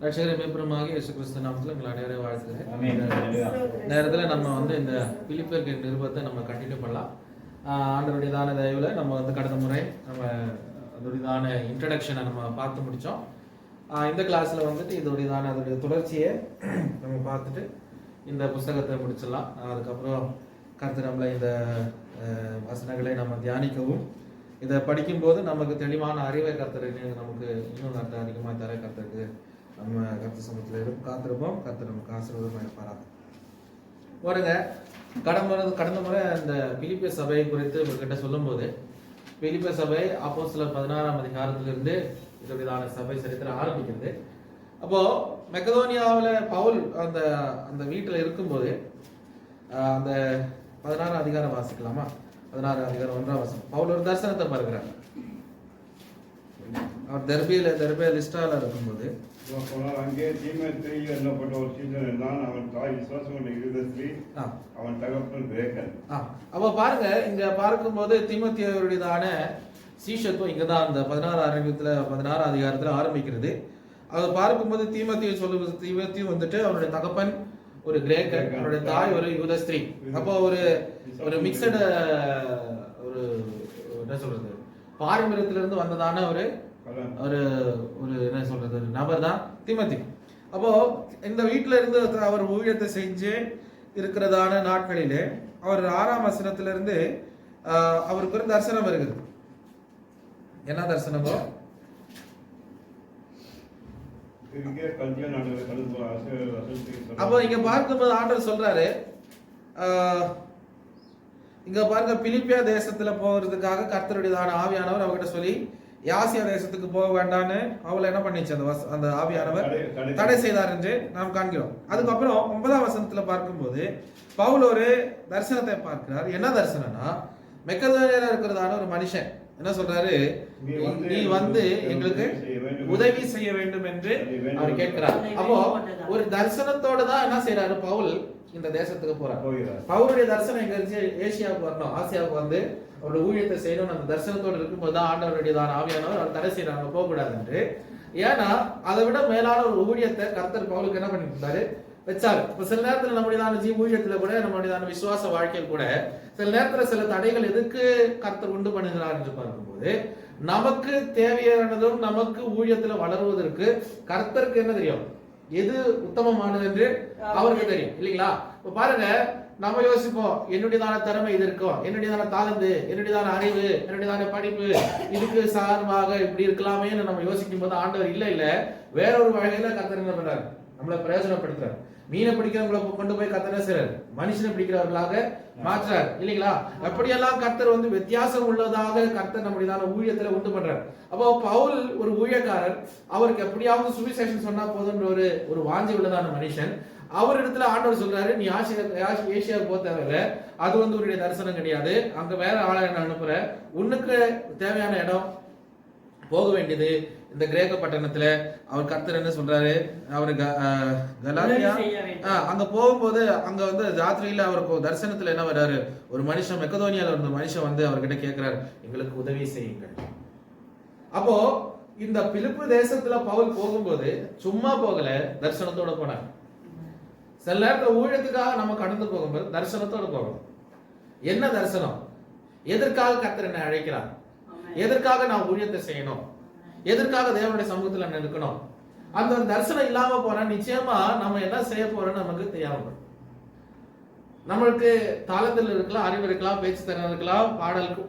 ரட்சகர் மீட்பருமாக இயேசு கிறிஸ்து நாமத்தில் உங்களை அனைவரையும் வாழ்த்துக்கிறேன். நேரத்தில் நம்ம இந்த பிலிப்பியர் நிருபத்தை நம்ம கண்டினியூ பண்ணலாம். ஆண்டவருடைய தான தயவில் நம்ம கடந்த முறை நம்ம அதோடையதான இன்ட்ரடக்ஷனை நம்ம பார்த்து முடித்தோம். இந்த கிளாஸில் அதோடைய தொடர்ச்சியை நம்ம பார்த்துட்டு இந்த புஸ்தகத்தை முடிச்சிடலாம். அதுக்கப்புறம் கர்த்தர் நம்மளை இந்த வசனங்களை நம்ம தியானிக்கவும், இதை படிக்கும்போது நமக்கு தெளிவான அறிவை கர்த்தருக்கு நமக்கு இன்னும் கர்த்தர் அதிகமாக தர கர்த்தருக்கு நம்ம கர்த்தர் சமூகத்தில் காத்திருப்போம். கர்த்தர் நமக்கு ஆசீர்வாதமாக இருப்பாராக. பாருங்க, கடந்த முறை இந்த பிலிப்பியர் சபை குறித்து உங்ககிட்ட சொல்லும்போது, பிலிப்பியர் சபை அப்போஸ்தலர் 16ஆம் அதிகாரத்திலிருந்து இதோடையதான சபை சரித்திரம் ஆரம்பிக்கிறது. அப்போ மெக்கதோனியாவில் பவுல் அந்த வீட்டில் இருக்கும்போது அந்த 16ஆம் அதிகாரம் வாசிக்கலாமா? 16ஆம் அதிகாரம் 1ஆம் வசனம். பவுல் ஒரு தரிசனத்தை பார்க்கிறார். அவர் தெர்பே லிஸ்டால இருக்கும்போது அங்கே தீமோத்தேயு என்னப்பட்ட ஒரு சீசன் இருந்தான். அவன் தாய் விசுவாசம் கொண்ட யூதஸ்திரீ, அவன் தகப்பன் கிரேக்கன். அப்ப பாருங்க, இங்க பார்க்கும்போது தீமோத்தேயுடையதான சீஷத்துவம் இங்கதான் அந்த 16ஆம் அதிகாரத்துல ஆரம்பிக்கிறது. அதை பார்க்கும்போது தீமோத்தேயு வந்துட்டு அவனுடைய தகப்பன் ஒரு கிரேக்கன், அவருடைய தாய் ஒரு யூதஸ்திரீ. அப்போ ஒரு மிக்சடு ஒரு என்ன சொல்றது, பாரம்பரியத்திலிருந்து வந்ததான ஒரு என்ன சொல்றது நபர் தான் தீமோத்தேயு. அப்போ இந்த வீட்டில இருந்து அவர் ஊழியத்தை செஞ்சு இருக்கிறதான நாட்களிலே அவர் 6ஆம் வசனத்திலிருந்து அவருக்கு ஒரு தரிசனம் இருக்குது. என்ன தரிசனமோ? அப்போ இங்க பார்க்கும்போது ஆண்டவர் சொல்றாரு, இங்க பாருங்க, பிலிப்பியா தேசத்துல போறதுக்காக கர்த்தருடையதான ஆவியானவர் அவர்கிட்ட சொல்லி ஆசியா தேசத்துக்கு போக வேண்டான்னு அவளை என்ன பண்ணிச்சு அந்த ஆவியானவர் தடை செய்தார் என்று நாம் காண்கிறோம். அதுக்கப்புறம் 9ஆம் வசனத்துல பார்க்கும்போது பவுல் ஒரு தரிசனத்தை பார்க்கிறார். என்ன தரிசனம்னா, மெக்கதோனியால இருக்கிறதான ஒரு மனுஷன் என்ன சொல்றாரு, நீ எங்களுக்கு உதவி செய்ய வேண்டும் என்று அவர் கேட்கிறார். அப்போ ஒரு தரிசனத்தோட தான் என்ன செய்யறாரு பவுல் இந்த தேசத்துக்கு போறார். பவுலுடைய தரிசனம் எங்க இருந்துச்சு? ஏசியாவுக்கு வரணும், ஆசியாவுக்கு வந்து அவருடைய ஊழியத்தை செய்யணும். அந்த தரிசனத்தோடு இருக்கும்போது தான் ஆண்டவருடையதான ஆவியானவர் அவர் தடை செய்யறாங்க, போகக்கூடாது என்று. ஏன்னா அதை விட மேலான ஒரு ஊழியத்தை கர்த்தர் பவுலுக்கு என்ன பண்ணிட்டு இருந்தாரு, வச்சாரு. இப்ப சில நேரத்துல நம்முடையதான ஊழியத்துல கூட, நம்முடையதான விசுவாச வாழ்க்கையில் கூட சில நேரத்துல சில தடைகள் எதுக்கு கர்த்தர் உண்டு பண்ணுகிறார் என்று பார்க்கும்போது, நமக்கு தேவையானதும் நமக்கு ஊழியத்துல வளருவதற்கு கர்த்தருக்கு என்ன தெரியும், எது உத்தமமானது என்று அவருக்கு தெரியும், இல்லைங்களா? இப்ப பாருங்க, நம்ம யோசிப்போம், என்னுடையதான திறமை இது இருக்கும், என்னுடையதான தாளந்து, என்னுடையதான அறிவு, என்னுடையதான படிப்பு, இதுக்கு சார்பாக இப்படி இருக்கலாமே நம்ம யோசிக்கும் போது ஆண்டவர் இல்ல வேற ஒரு வகையில கர்த்தர் என்ன பண்றாரு, நம்மளை பிரயோஜனப்படுத்துறாரு. மீனை பிடிக்கிறவங்களை கொண்டு போய் கர்த்தர் செய்றாரு, மனுஷனை பிடிக்கிறவர்களாக மாற்றார், இல்லைங்களா? அப்படியெல்லாம் கர்த்தர் வித்தியாசம் உள்ளதாக கர்த்தர் நம்முடையதான ஊழியத்துல உண்டு பண்றாரு. அப்போ பவுல் ஒரு ஊழியக்காரர், அவருக்கு எப்படியாவது சுவிசேஷம் சொன்னா போதுன்ற ஒரு வாஞ்சி உள்ளதான மனுஷன். அவர் இடத்துல ஆண்டவர் சொல்றாரு, நீ ஏசியாவுக்கு போக தேவையில்லை, அது உன்னுடைய தரிசனம் கிடையாது, அங்க வேற ஆளை நான் அனுப்புற, உனக்கு தேவையான இடம் போக வேண்டியது இந்த கிரேக்க பட்டணத்துல. அவர் கர்த்தர் என்ன சொல்றாரு, அவரு கலாத்தியா அங்க போகும்போது அங்க ராத்திரியில அவருக்கு தரிசனத்துல என்ன வர்றாரு, ஒரு மனுஷன், மெக்கதோனியால இருந்த மனுஷன் அவர்கிட்ட கேட்கிறாரு, எங்களுக்கு உதவி செய்யுங்கள். அப்போ இந்த பிலிப்பு தேசத்துல பவுல் போகும்போது சும்மா போகல, தரிசனத்தோட போனார். சில நேரத்தில் ஊழியத்துக்காக நம்ம கடந்து போகும்போது தரிசனத்தோடு போகணும். என்ன தரிசனம்? எதற்காக கர்த்தர் என்னை அழைக்கிறார், எதற்காக நான் ஊழியத்தை செய்யணும், எதற்காக தேவனுடைய சமூகத்துல நிற்கணும், அந்த ஒரு தரிசனம் இல்லாம போனா நிச்சயமா நம்ம என்ன செய்ய போறோம்னு நமக்கு தெரியாம. நம்மளுக்கு தாளத்தில் இருக்கலாம், அறிவு இருக்கலாம், பேச்சு திறன் இருக்கலாம்,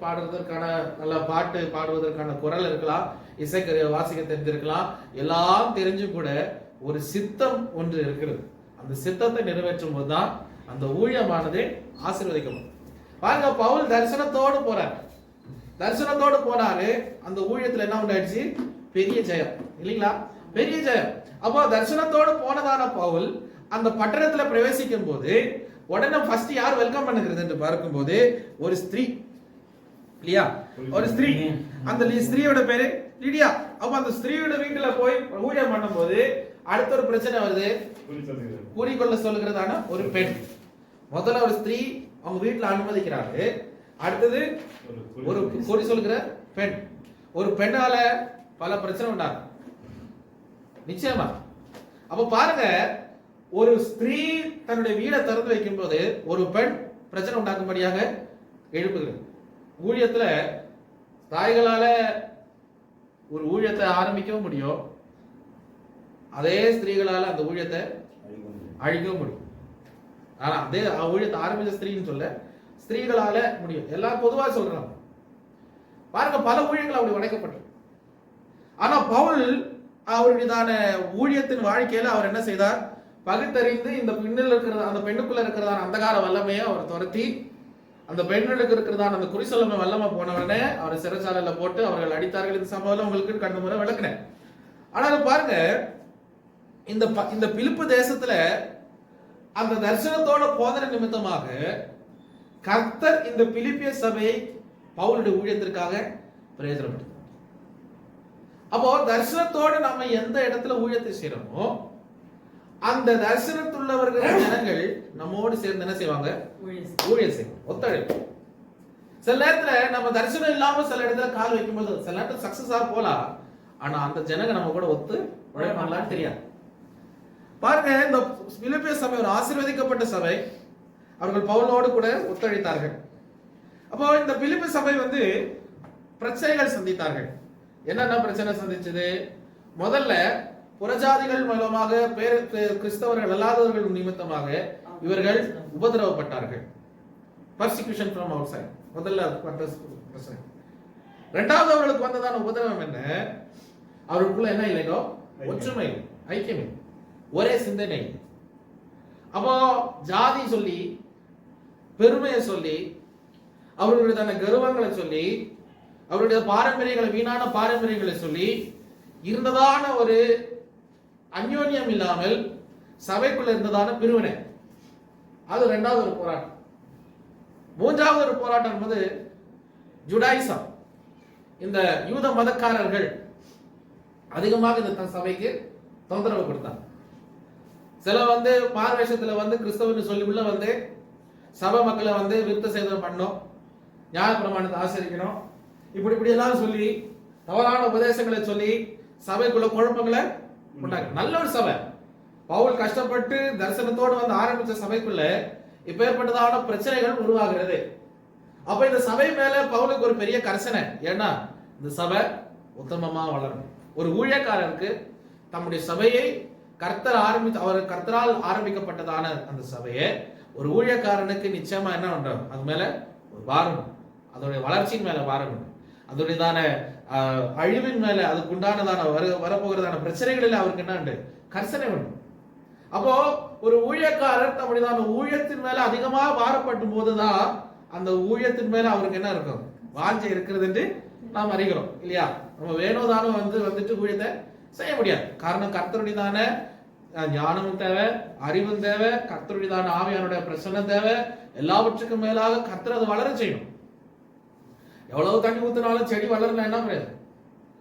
பாடுறதற்கான நல்ல பாட்டு பாடுவதற்கான குரல் இருக்கலாம், இசைக்கருவியை வாசிக்க தெரிஞ்சிருக்கலாம், எல்லாம் தெரிஞ்சு கூட ஒரு சித்தம் ஒன்று இருக்கிறது. அந்த சித்தத்தை நிறைவேற்றும் போதுதான் அந்த ஊழியமானது ஆசீர்வதிக்கப்படும். பாருங்க, பவுல் தரிசனத்தோடு போனாரு. அந்த ஊழியத்துல என்ன உண்டாயிடுச்சு? பெரிய ஜெயம், இல்லைங்களா? பெரிய ஜெயம். அப்போ தரிசனத்தோடு போனதான பவுல் அந்த பட்டணத்துல பிரவேசிக்கும் போது உடனே ஃபர்ஸ்ட் யார் வெல்கம் பண்ணுகிறது என்று பார்க்கும்போது ஒரு ஸ்திரீ, இல்லையா? ஒரு ஸ்திரீ. அந்த ஸ்திரீயோட பேரு லிடியா. அப்ப அந்த ஸ்திரீயோட வீட்டுல போய் ஊழியம் பண்ணும் போது அடுத்த ஒரு பிரச்சனை வருது, கூறிக்கொள்ள சொல்லுகிறதான ஒரு பெண். முதல்ல ஒரு ஸ்திரீ அவங்க வீட்டுல அனுமதிக்கிறாரு, அடுத்தது ஒரு குறி சொல்லுகிற பெண். ஒரு பெண்ணால பல பிரச்சனை உண்டாகும் நிச்சயமா. அப்ப பாருங்க, ஒரு ஸ்திரீ தன்னுடைய வீடை திறந்து வைக்கும் போது ஒரு பெண் பிரச்சனை உண்டாக்கும்படியாக எழுப்புகிறது. ஊழியத்துல தாய்களால ஒரு ஊழியத்தை ஆரம்பிக்கவும் முடியும், அதே ஸ்திரீகளால அந்த ஊழியத்தை அழிக்கவும் முடியும். ஆனா அதே ஊழியத்தை ஆரம்பிச்ச ஸ்திரீன்னு சொல்ல, ஸ்திரீகளால முடியும். எல்லாம் பொதுவா சொல்றாங்க. பாருங்க, பல ஊழியங்கள் அப்படி உடைக்கப்பட்டது. ஆனா பவுல் அவருடையதான ஊழியத்தின் வாழ்க்கையில அவர் என்ன செய்தார்? பகுத்தறிந்து இந்த பெண்ணில் இருக்கிற அந்த பெண்ணுக்குள்ள இருக்கிறதான அந்தகார வல்லமையை அவர் துரத்தி, அந்த பெண்ணுக்கு இருக்கிறதான அந்த குறிசொல்லமை வல்லமை போனவனே அவரை சிறைச்சாலையில போட்டு அவர்கள் அடித்தார்கள். இந்த சம்பவம் உங்களுக்கு கடந்த முறை விளக்குனேன். ஆனாலும் பாருங்க, இந்த பிலிப்பு தேசத்துல அந்த தரிசனத்தோட போதனை நிமித்தமாக கர்த்தர் இந்த பிலிப்பிய சபையை பவுலுடைய ஊழியத்திற்காக பிரயோஜனப்படுத்த. அப்போ தரிசனத்தோடு நம்ம எந்த இடத்துல ஊழியத்தை செய்யறோமோ அந்த தரிசனத்துள்ளவர்கள் ஜனங்கள் நம்மோடு சேர்ந்து என்ன செய்வாங்க? ஊழியம் செய்வாங்க, ஒத்துழைப்பு. சில நேரத்துல நம்ம தரிசனம் இல்லாம சில இடத்துல கால் வைக்கும்போது சில நேரத்துல சக்சஸா போலாம், ஆனா அந்த ஜனங்க நம்ம கூட ஒத்து உழைப்பாங்களான்னு தெரியாது. பாருங்க, இந்த பிலிப்பிய சபை ஒரு ஆசீர்வதிக்கப்பட்ட சபை. அவர்கள் பவுலோடு கூட ஒத்துழைத்தார்கள். அப்போ இந்த பிலிப்பு சபை பிரச்சனைகள் சந்தித்தார்கள். என்னென்ன பிரச்சனை சந்திச்சது? முதல்ல புறஜாதிகள் மூலமாக கிறிஸ்தவர்கள் அல்லாதவர்கள் நிமித்தமாக இவர்கள் உபதிரவப்பட்டார்கள். Persecution from outside. முதல்ல பிரச்சனை. இரண்டாவது அவர்களுக்கு வந்ததான உபதிரவம் என்ன? அவர்களுக்குள்ள என்ன இல்லையோ ஒற்றுமை, ஐக்கியம், ஒரே சிந்தனை. அப்போ ஜாதி சொல்லி, பெருமையை சொல்லி, அவர்களுடைய கர்வங்களை சொல்லி, அவருடைய பாரம்பரியங்களை, வீணான பாரம்பரியங்களை சொல்லி இருந்ததான ஒரு அந்யோன்யம் இல்லாமல் சபைக்குள்ள இருந்ததான பிரிவினை. அது இரண்டாவது ஒரு போராட்டம். மூன்றாவது ஒரு போராட்டம் என்பது ஜுடாயிசம். இந்த யூத மதக்காரர்கள் அதிகமாக இந்த சபைக்கு தொந்தரவு கொடுத்தாங்க. சில பார்வேஷத்துல கிறிஸ்தவன்னு சொல்லி உள்ள சபை மக்களை விருத்த சேதனம் பண்ணணும், நியாய பிரமாணத்தை ஆசரிக்கணும், இப்படி எல்லாம் சொல்லி தவறான உபதேசங்களை சொல்லி சபைக்குள்ள குழப்பங்களை உண்டாங்க. நல்ல ஒரு சபை, பவுல் கஷ்டப்பட்டு தரிசனத்தோடு ஆரம்பிச்ச சபைக்குள்ள இப்ப ஏற்பட்டதான பிரச்சனைகள் உருவாகிறது. அப்ப இந்த சபை மேல பவுலுக்கு ஒரு பெரிய கரிசனை. ஏன்னா இந்த சபை உத்தமமா வளரணும். ஒரு ஊழியக்காரருக்கு தம்முடைய சபையை கர்த்தரால் ஆரம்பிக்கப்பட்டதான அந்த சபையை ஒரு ஊழியக்காரனுக்கு நிச்சயமா என்ன பண்றோம்? அது மேல ஒரு வாரம், அதோடைய வளர்ச்சியின் மேல வாரம், அதோடையதான அழிவின் மேல அதுக்கு உண்டானதான வரப்போகிறதான பிரச்சனைகளில் அவருக்கு என்ன கர்சனை வேண்டும். அப்போ ஒரு ஊழியக்காரர் தம்முடையதான ஊழியத்தின் மேல அதிகமாக வாரப்படும் போதுதான் அந்த ஊழியத்தின் மேல அவருக்கு என்ன இருக்கும்? வாஞ்சை இருக்கிறது என்று நாம் அறிகிறோம் இல்லையா? நம்ம வேணுதானும் வந்துட்டு ஊழியத்தை செய்ய முடியாது. காரணம் கர்த்தருடையதான ஞானமும் தேவை, அறிவும் தேவை, கர்த்தருடையதான ஆவியானுடைய பிரசன்னம் தேவை. எல்லாவற்றுக்கும் மேலாக கர்த்தர் அதை வளர செய்யணும். எவ்வளவு தண்ணி ஊத்தினாலும் செடி வளரல என்ன பிரயோஜனம்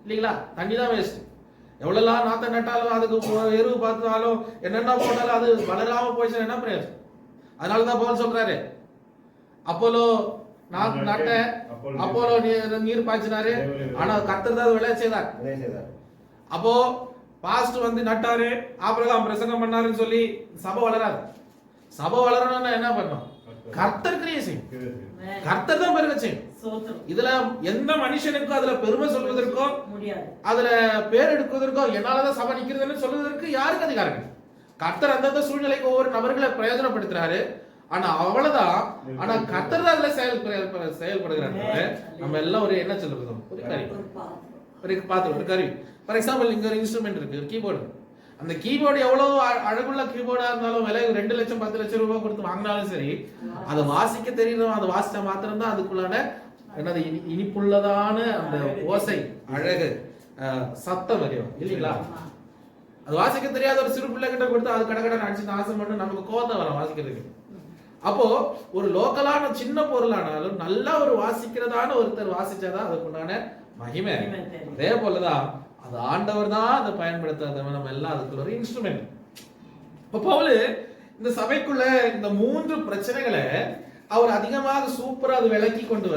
இல்லைங்களா? தண்ணி தான் வேஸ்ட். எவ்வளவு நாத்த நட்டாலும் அதுக்கு எருவு பார்த்தாலும் என்னென்ன போட்டாலும் அது வளராம போயிடுச்சு என்ன பிரயோஜனம்? அதனாலதான் பவுல் சொல்றாரு, அப்போலோ நட்ட, அப்போலோ நீர் பாய்ச்சினாரு, ஆனா கர்த்தர் தான் விளைய செய்தார். அப்போ பாஸ்ட் நட்டாரு, ஆபிரகாம் பிரசங்கம் பண்ணாருன்னு சொல்லி சபை வளராது. சபை வளரணும்னா என்ன பண்ணும்? கர்த்தர் கிரியை செய்யும், கர்த்தர் தான் பெருக செய்யும். இதுல எந்த மனுஷனுக்கும் அதுல பெருமை சொல்வதற்கோ அதுல பேர் எடுக்குவதற்கோ என்னாலதான் சபை நிக்கிறதுன்னு சொல்வதற்கு யாருக்கு அதிகாரம்? கர்த்தர் அந்தந்த சூழ்நிலைக்கு ஒவ்வொரு நபர்களை பிரயோஜனப்படுத்துறாரு. ஆனா அவ்வளவுதான். ஆனா கர்த்தர் தான் அதுல செயல்படுகிறாரு. நம்ம எல்லாம் ஒரு என்ன சொல்றது, ஒரு கருவி, ஒரு கருவி. ஃபார் எக்ஸாம்பிள், இங்க ஒரு இன்ஸ்ட்ருமெண்ட் இருக்கு, ஒரு கீபோர்டு. அந்த கீபோர்டு எவ்வளவு அழகுள்ள கீபோர்டா இருந்தாலும் விலை 2 லட்சம் 10 லட்சம் ரூபாய் கொடுத்து வாங்கினாலும் சரி, அதை வாசிக்க தெரியணும். அதை வாசிச்சா மாத்திரம் தான் அதுக்குள்ளான என்னது இனிப்புள்ளதான அந்த ஓசை, அழகு, சத்தம் வரையும் இல்லைங்களா? அது வாசிக்க தெரியாத ஒரு சிறு பிள்ளை கிட்ட கொடுத்து அது கடை அடிச்சு நாசம் பண்ணி நமக்கு கோவத்தை வரும் வாசிக்கிறதுக்கு. அப்போ ஒரு லோக்கலான சின்ன பொருளானாலும் நல்லா ஒரு வாசிக்கிறதான ஒருத்தர் வாசிச்சாதான் அதுக்குண்டான மகிமை. அதே போலதான் அது ஆண்டவர் தான் அதை பயன்படுத்தாத, நம்ம எல்லாம் அதுக்குள்ள ஒரு இன்ஸ்ட்ருமெண்ட். இப்ப பவுல் இந்த சபைக்குள்ள இந்த 3 பிரச்சனைகளை அவர் அதிகமாக சூப்பரா அதை விளக்கி கொண்டு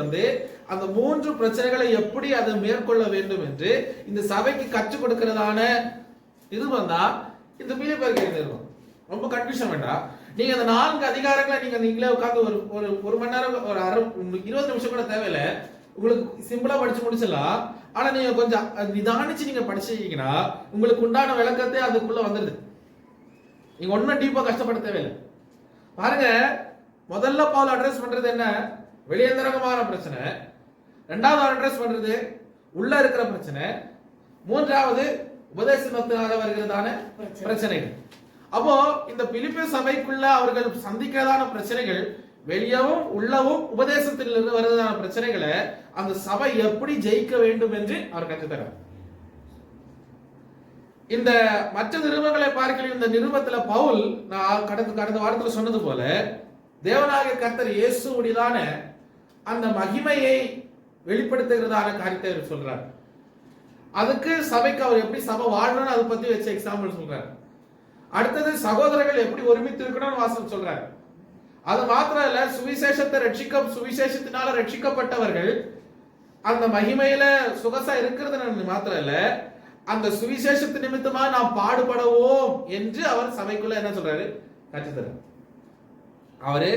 அந்த 3 பிரச்சனைகளை எப்படி அதை மேற்கொள்ள வேண்டும் என்று இந்த சபைக்கு கற்றுக் கொடுக்கிறதான இது இந்த பிலிப்பியருக்கு எழுதின நிருபம். ரொம்ப கன்ஃபியூஷன் வேண்டாம். நீங்க அந்த 4 அதிகாரங்களை நீங்களே உட்கார்ந்து ஒரு மணி நேரம் ஒரு 20 நிமிஷம் கூட தேவையில்லை, உங்களுக்கு சிம்பிளா படிச்சு முடிச்சிடலாம். ஆனா நீங்க கொஞ்சம் நிதானிச்சு நீங்க படிச்சீங்கன்னா உங்களுக்கு உண்டான விளக்கத்தை அதுக்குள்ள வந்துருது. நீங்க ஒன்னும் டீப்பா கஷ்டப்பட தேவையில்லை. பாருங்க, முதல்ல பவுல் அட்ரஸ் பண்றது என்ன? வெளியந்தரங்கமான பிரச்சனை. ரெண்டாவது அட்ரஸ் பண்றது உள்ள இருக்கிற பிரச்சனை. மூன்றாவது உபதேசத்தினால வருகிறதான பிரச்சனைகள். அப்போ இந்த பிலிப்பிய சபைக்குள்ள அவர்கள் சந்திக்கிறதான பிரச்சனைகள் வெளியவும் உள்ளவும் உபதேசத்தில் இருந்து வருவதான பிரச்சனைகளை அந்த சபை எப்படி ஜெயிக்க வேண்டும் என்று அவர் கற்றுத்தரார். இந்த மற்ற நிருபங்களை பார்க்கல, இந்த நிருபத்துல பவுல் நான் கடந்த வாரத்தில் சொன்னது போல தேவனாகிய கர்த்தர் இயேசுவுடையதான அந்த மகிமையை வெளிப்படுத்துகிறதான காரியத்தை அவர் சொல்றார். அதுக்கு சபைக்கு அவர் எப்படி சபை வாழணும்னு அதை பத்தி வச்ச எக்ஸாம்பிள் சொல்றார். அடுத்தது சகோதரர்கள் எப்படி ஒருமித்து இருக்கணும்னு வாசம் சொல்றார். அது மாத்திரம் இல்ல, சுவிசேஷத்தினால ரட்சிக்கப்பட்டவர்கள் அந்த மகிமையில சுகசா இருக்கிறது மாத்திரம் இல்ல, அந்த சுவிசேஷத்து நிமித்தமா நாம் பாடுபடுவோம் என்று அவர் சபைக்குள்ள என்ன சொல்றாரு? கற்றுத்தரார். அவரு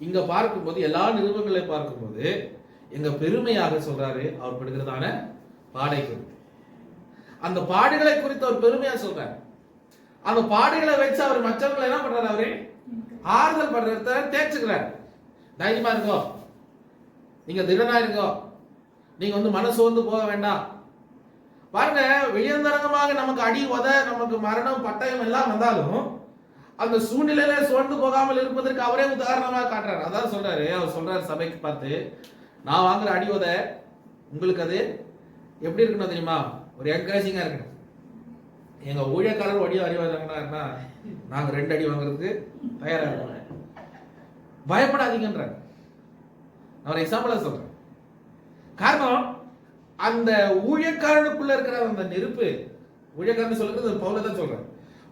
இங்க பார்க்கும்போது எல்லா நிருபங்களை பார்க்கும்போது எங்க பெருமையாக சொல்றாரு அவர் படுகிறதான பாடை குறித்து. அந்த பாடுகளை குறித்து அவர் பெருமையா சொல்றாரு. அந்த பாடுகளை வச்சு அவர் மற்றவங்களை என்ன பண்றாரு? அவரு ஆறுதல் பண்றத தேய்ச்சுக்கிறார். தைரியமா இருக்கோ, நீங்க திடனா இருக்கோ, நீங்க மனசு வந்து போக வேண்டாம். பாருங்க, வெளியந்தரங்கமாக நமக்கு அடி உத, நமக்கு மரணம் பட்டயம் எல்லாம் வந்தாலும் அந்த சூழ்நிலையில சோர்ந்து போகாமல் இருப்பதற்கு அவரே உதாரணமாக காட்டுறாரு. அதான் சொல்றாரு, அவர் சொல்றாரு சபைக்கு பார்த்து, நான் வாங்குற அடி உத உங்களுக்கு அது எப்படி இருக்கணும் தெரியுமா? ஒரு என்கரேஜிங்கா இருக்கணும். எங்க ஊழியக்காரர் அடி வாங்குறாங்கன்னா நாங்க 2 அடி வாங்குறதுக்கு தயாரா இருக்கோம், பயப்படாதீங்கன்ற நான் எக்ஸாம்பிளா சொல்றேன். காரணம், அந்த ஊழியக்காரனுக்குள்ள இருக்கிற அந்த நெருப்பு, ஊழியக்காரன் சொல்றது பவுல தான் சொல்றேன்,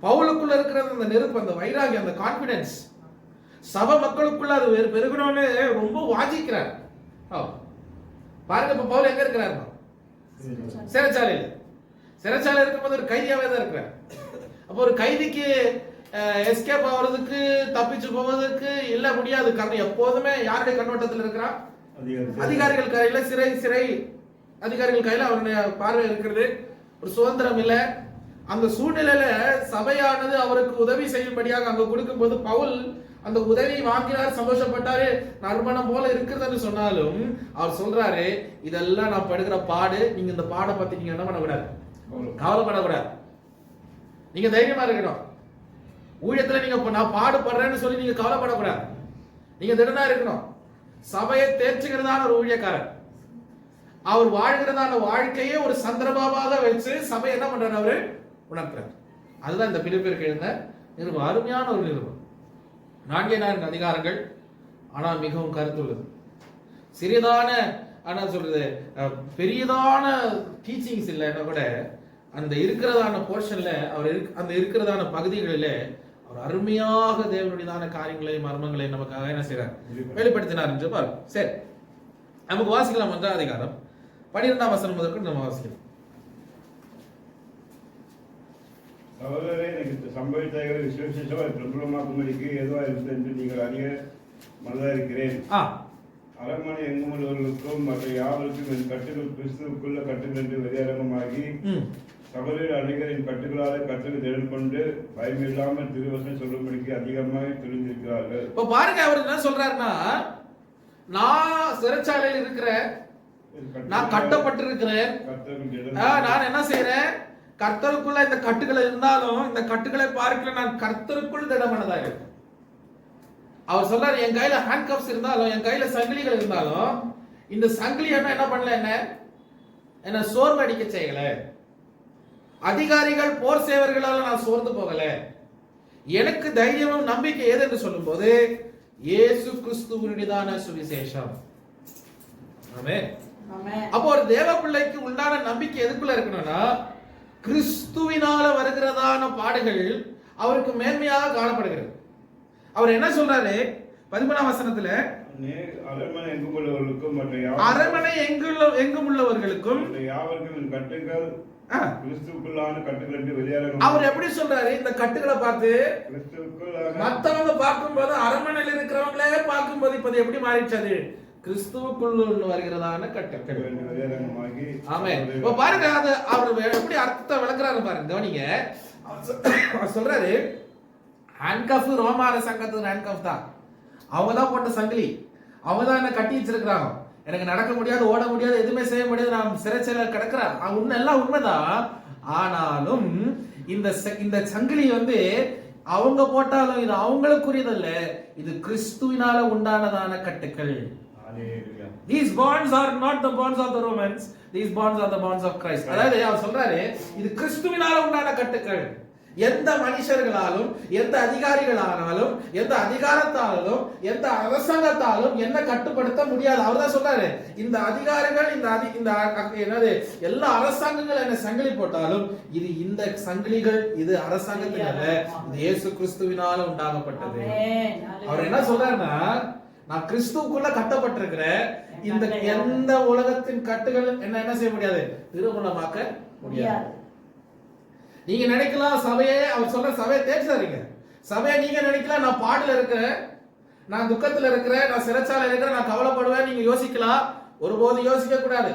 பவுலுக்குள்ள இருக்கிற அந்த நெருப்பு, அந்த வைராகி, அந்த கான்பிடன்ஸ் சபை மக்களுக்குள்ள அது பெருகணும்னு ரொம்ப வாஞ்சிக்கிறார். பாருங்க, இப்ப பவுல் எங்க இருக்கிறார்? சிறைச்சாலையில் இருக்கும்போது ஒரு கைதியாவே தான் இருக்கிறார். அப்போ ஒரு கைதிக்கு எஸ்கேப் ஆகிறதுக்கு, தப்பிச்சு போவதற்கு இல்ல முடியாது. காரணம், எப்போதுமே யாருடைய கண்ணோட்டத்தில் இருக்கிறார்? அதிகாரிகள் கையில, சிறை அதிகாரிகள் கையில அவருடைய பார்வை இருக்கிறது. ஒரு சுதந்திரம் இல்லை. அந்த சூழ்நிலையில சபையானது அவருக்கு உதவி செய்யும்படியாக அங்க கொடுக்கும் போது பவுல் அந்த உதவி வாங்கினார், சந்தோஷப்பட்டாரு, நறுமணம் போல இருக்கிறதுன்னு சொன்னாலும் அவர் சொல்றாரு, இதெல்லாம் நான் படுகிற பாடு, நீங்க இந்த பாடை பத்தி நீங்க என்ன பண்ணக்கூடாது? கவலைப்படக்கூடாது. நீங்க தைரியமா இருக்கணும். ஊழியத்துல நீங்க நான் பாடுபடுறேன்னு சொல்லி நீங்க கவலைப்படக்கூடாது. நீங்க திடனா இருக்கணும். சபையை தேர்ச்சுகிறதான ஒரு ஊழியக்காரர், அவர் வாழ்கிறதான வாழ்க்கையே ஒரு சந்தர்ப்பமாக வச்சு சபை என்ன பண்றாரு? அவரு உணர்த்துறாரு. அதுதான் இந்த பிலிப்பியருக்கு எழுந்த நிருபம். அருமையான ஒரு நிருபம். 4 அதிகாரங்கள், ஆனால் மிகவும் கருத்துள்ளது. சிறிதான ஆனா சொல்றது பெரியதான டீச்சிங்ஸ் இல்லைன்னா கூட அந்த இருக்கிறதான போர்ஷன்ல அவர் அந்த இருக்கிறதான பகுதிகளில் அவர் அருமையாக தேவனுடையதான காரியங்களையும் மர்மங்களையும் நமக்காக என்ன செய்றார்? வெளிப்படுத்தினார் என்று பாருங்க. சரி, நமக்கு வாசிக்கலாம் 1ஆம் அதிகாரம் 12ஆம் வசனம் முதற்கொண்டு நம்ம வாசிக்கலாம். சகோதரரே, எனக்கு சம்பவித்தவர்களை விசேஷமாக பிரபலமாக்கும்படிக்கு ஏதுவா இருந்தது என்று நீங்கள் அறிய மனதா இருக்கிறேன். அரண்மனை எங்கும் உள்ளவர்களுக்கும் மற்ற யாவருக்கும் என் கட்டுகள் கிறிஸ்துவுக்குள்ள கட்டுகள் என்று வெளியரங்கமாகி சகோதரர் அநேகரின் கட்டுகளால் கட்டுகள் திறன் கொண்டு பயமில்லாமல் திருவசனம் சொல்லும்படிக்கு அதிகமாக துணிந்திருக்கிறார்கள். இப்ப பாருங்க, அவர் என்ன சொல்றாருன்னா, நான் சிறைச்சாலையில் இருக்கிறேன், நான் கட்டப்பட்டிருக்கிறேன், நான் என்ன செய்யறேன்? கர்த்தருக்குள்ள இந்த கட்டுகளை இருந்தாலும் இந்த கட்டுகளை பார்க்கல, நான் கர்த்தருக்குள் திடமானதாக இருக்கேன். அவர் சொல்றாரு, என் கையில ஹேண்ட் கப்ஸ் இருந்தாலும், என் கையில சங்கிலிகள் இருந்தாலும், இந்த சங்கிலி என்ன பண்ணல, என்ன சோர்வு அடிக்க செய்யல. அதிகாரிகள் போர் சேவர்களால நான் சோர்ந்து போகல. எனக்கு தைரியமும் நம்பிக்கை ஏது என்று சொல்லும் போது இயேசு கிறிஸ்துவினுடையதான சுவிசேஷம். ஆமென். அப்போ ஒரு தேவ பிள்ளைக்கு உண்டான நம்பிக்கை எதுக்குள்ள இருக்கணும்னா, கிறிஸ்துவினால வருகிறதான பாடுகள் அவருக்கு மேன்மையாக காணப்படுகிறது. அவர் என்ன சொல்றாரு 13ஆம் வசனத்துல, அரண்மனை எங்கும் உள்ளவர்களுக்கும் அரண்மனை எங்கும் உள்ளவர்களுக்கும் யாவருக்கும் கட்டுகள் கிறிஸ்துவுக்குள்ளான கட்டுகள் என்று வெளியேறணும். அவர் எப்படி சொல்றாரு இந்த கட்டுகளை பார்த்து? மத்தவங்க பார்க்கும்போது அரண்மனையில் இருக்கிறவங்களே பார்க்கும்போது இப்ப எப்படி மாறிடுச்சு? கிறிஸ்துவுக்குள் வருகிறதான கட்டுகள். ஆமென். இப்ப பாருங்க, அது அவர் எப்படி அர்த்தத்தை விளக்குறாரு பாருங்க, கவனிங்க. சொல்றாரு ஹேண்ட்கஃப் ரோம அரசாங்கத்துக்கு ஹேண்ட்கஃப் தான். அவங்க தான் போட்ட சங்கிலி, அவங்க தான் என்ன கட்டி வச்சிருக்கிறாங்க. எனக்கு நடக்க முடியாது, ஓட முடியாது, எதுவுமே செய்ய முடியாது, நான் சிறைச்சில கிடக்குறேன். உண்மை எல்லாம் உண்மைதான். ஆனாலும் இந்த சங்கிலி அவங்க போட்டாலும் இது அவங்களுக்குரியதல்ல, இது கிறிஸ்துவினால உண்டானதான கட்டுக்கள். These bonds are not the bonds of the Romans. These bonds are the bonds of Christ. அதாவது அவர் சொல்றாரு இது கிறிஸ்துவினால உண்டான கட்டுக்கள். எந்த மனுஷர்களாலும், எந்த அதிகாரிகளானாலும், எந்த அதிகாரத்தாலும், எந்த அரசாங்கத்தாலும் என்ன கட்டுப்படுத்த முடியாது. அவர் தான் சொல்றாரு இந்த அதிகாரிகள், இந்த என்னது எல்லா அரசாங்கங்கள் என்ன சங்கிலி போட்டாலும் இது இந்த சங்கிலிகள் இது அரசாங்கத்தினால, இது இயேசு கிறிஸ்துவினால உண்டாகப்பட்டது. அவர் என்ன சொல்றாருன்னா, நான் கிறிஸ்துவுக்குள்ள கட்டப்பட்டிருக்கிறேன். இந்த எந்த உலகத்தின் கட்டுகள் என்ன செய்ய முடியாது, திருமணமாக்க முடியாது. நீங்க நினைக்கலாம் சபையே, அவர் சொல்ற சபையை தேய்ச்சாருங்க. சபையை நீங்க நினைக்கலாம் நான் பாடல இருக்கிறேன், நான் துக்கத்துல இருக்கிறேன், நான் சிறைச்சாலையில் இருக்கிறேன், நான் கவலைப்படுவேன் நீங்க யோசிக்கலாம். ஒருபோது யோசிக்க கூடாது.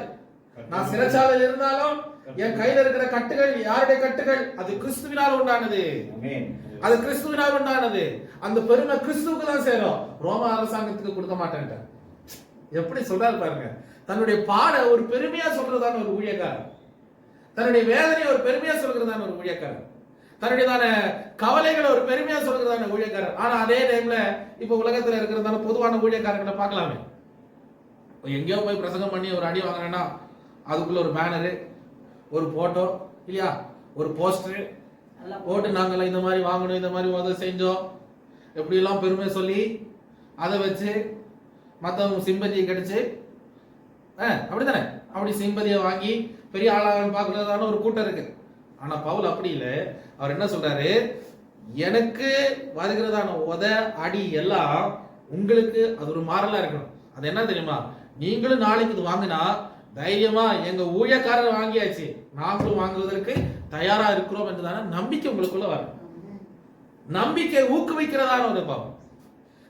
நான் சிறைச்சாலையில் இருந்தாலும் என் கையில இருக்கிற கட்டுகள் யாருடைய கட்டுகள்? அது கிறிஸ்துவினால் உண்டானது. அது கிறிஸ்துவினால் உண்டானது. அந்த பெருமை கிறிஸ்துவுக்கு தான் சேரும், ரோம அரசாங்கத்துக்கு கொடுக்க மாட்டேன். எப்படி சொல்றாரு பாருங்க. தன்னுடைய பாட ஒரு பெருமையா சொல்றதான ஒரு ஊழியக்காரர், தன்னுடைய வேதனையை ஒரு பெருமையா சொல்கிறதான ஒரு ஊழியக்காரர், தன்னுடையதான கவலைகளை ஒரு பெருமையா சொல்கிறதான ஊழியக்காரர். ஆனா அதே டைம்ல இப்ப உலகத்துல இருக்கிறதான பொதுவான ஊழியக்காரர்களை பார்க்கலாமே. எங்கேயோ போய் பிரசங்கம் பண்ணி ஒரு அடி வாங்கினா அதுக்குள்ள ஒரு பேனரு, ஒரு போட்டோ இல்லையா, ஒரு போஸ்டர் போட்டு நாங்கள் இந்த மாதிரி வாங்கணும், இந்த மாதிரி உதவி செஞ்சோம், எப்படி எல்லாம் பெருமை சொல்லி அதை வச்சு மற்றவங்க சிம்பதியை கிடைச்சு அப்படித்தானே, அப்படி சிம்பதியை வாங்கி பெரிய ஆளாக பார்க்கறதான ஒரு கூட்டம் இருக்கு. ஆனா பவுல் அப்படி இல்லை. அவர் என்ன சொல்றாரு, எனக்கு வருகிறதான உத அடி எல்லாம் உங்களுக்கு அது ஒரு மாறலா இருக்கணும். அது என்ன தெரியுமா, நீங்களும் நாளைக்கு இது வாங்கினா தைரியமா எங்க ஊழியக்காரர் வாங்கியாச்சு, நாங்களும் வாங்குவதற்கு தயாரா இருக்கிறோம் என்றுதான நம்பிக்கை உங்களுக்குள்ள வரும். நம்பிக்கை ஊக்குவிக்கிறதான ஒரு பாவம்,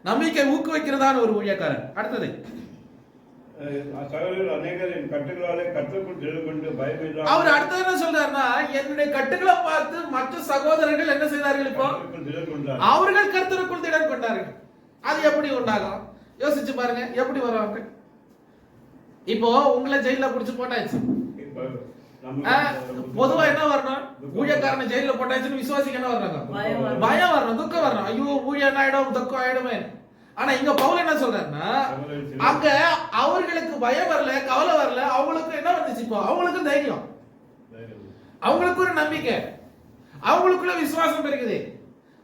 நம்பிக்கை ஊக்குவிக்கிறதான ஒரு ஊழியக்காரன். அடுத்தது அவர் அடுத்தது என்ன சொல்றாருன்னா, என்னுடைய கட்டுகளை பார்த்து மற்ற சகோதரர்கள் என்ன செய்தார்கள்? இப்போ அவர்கள் கர்த்தருக்குள் திடன் கொண்டார்கள். அது எப்படி உண்டாகும் யோசிச்சு பாருங்க, எப்படி வருவாங்க? இப்போ உங்களை ஜெயில புடிச்சு போட்டாச்சு, பொதுவா என்ன வரணும்? ஊழியக்காரனை ஜெயில போட்டாச்சுன்னு விசுவாசிக்கு என்ன வரணும்? பயம் வரணும், துக்கம் வரணும். ஐயோ ஊழியம் என்ன ஆயிடும், துக்கம் ஆயிடுமே. ஆனா இங்க பவுல் என்ன சொல்றாருன்னா, அங்க அவர்களுக்கு பயம் வரல, கவலை வரல, அவங்களுக்கு என்ன வந்துச்சு? இப்போ அவங்களுக்கு தைரியம், அவங்களுக்கு ஒரு நம்பிக்கை, அவங்களுக்குள்ள விசுவாசம் இருக்குது.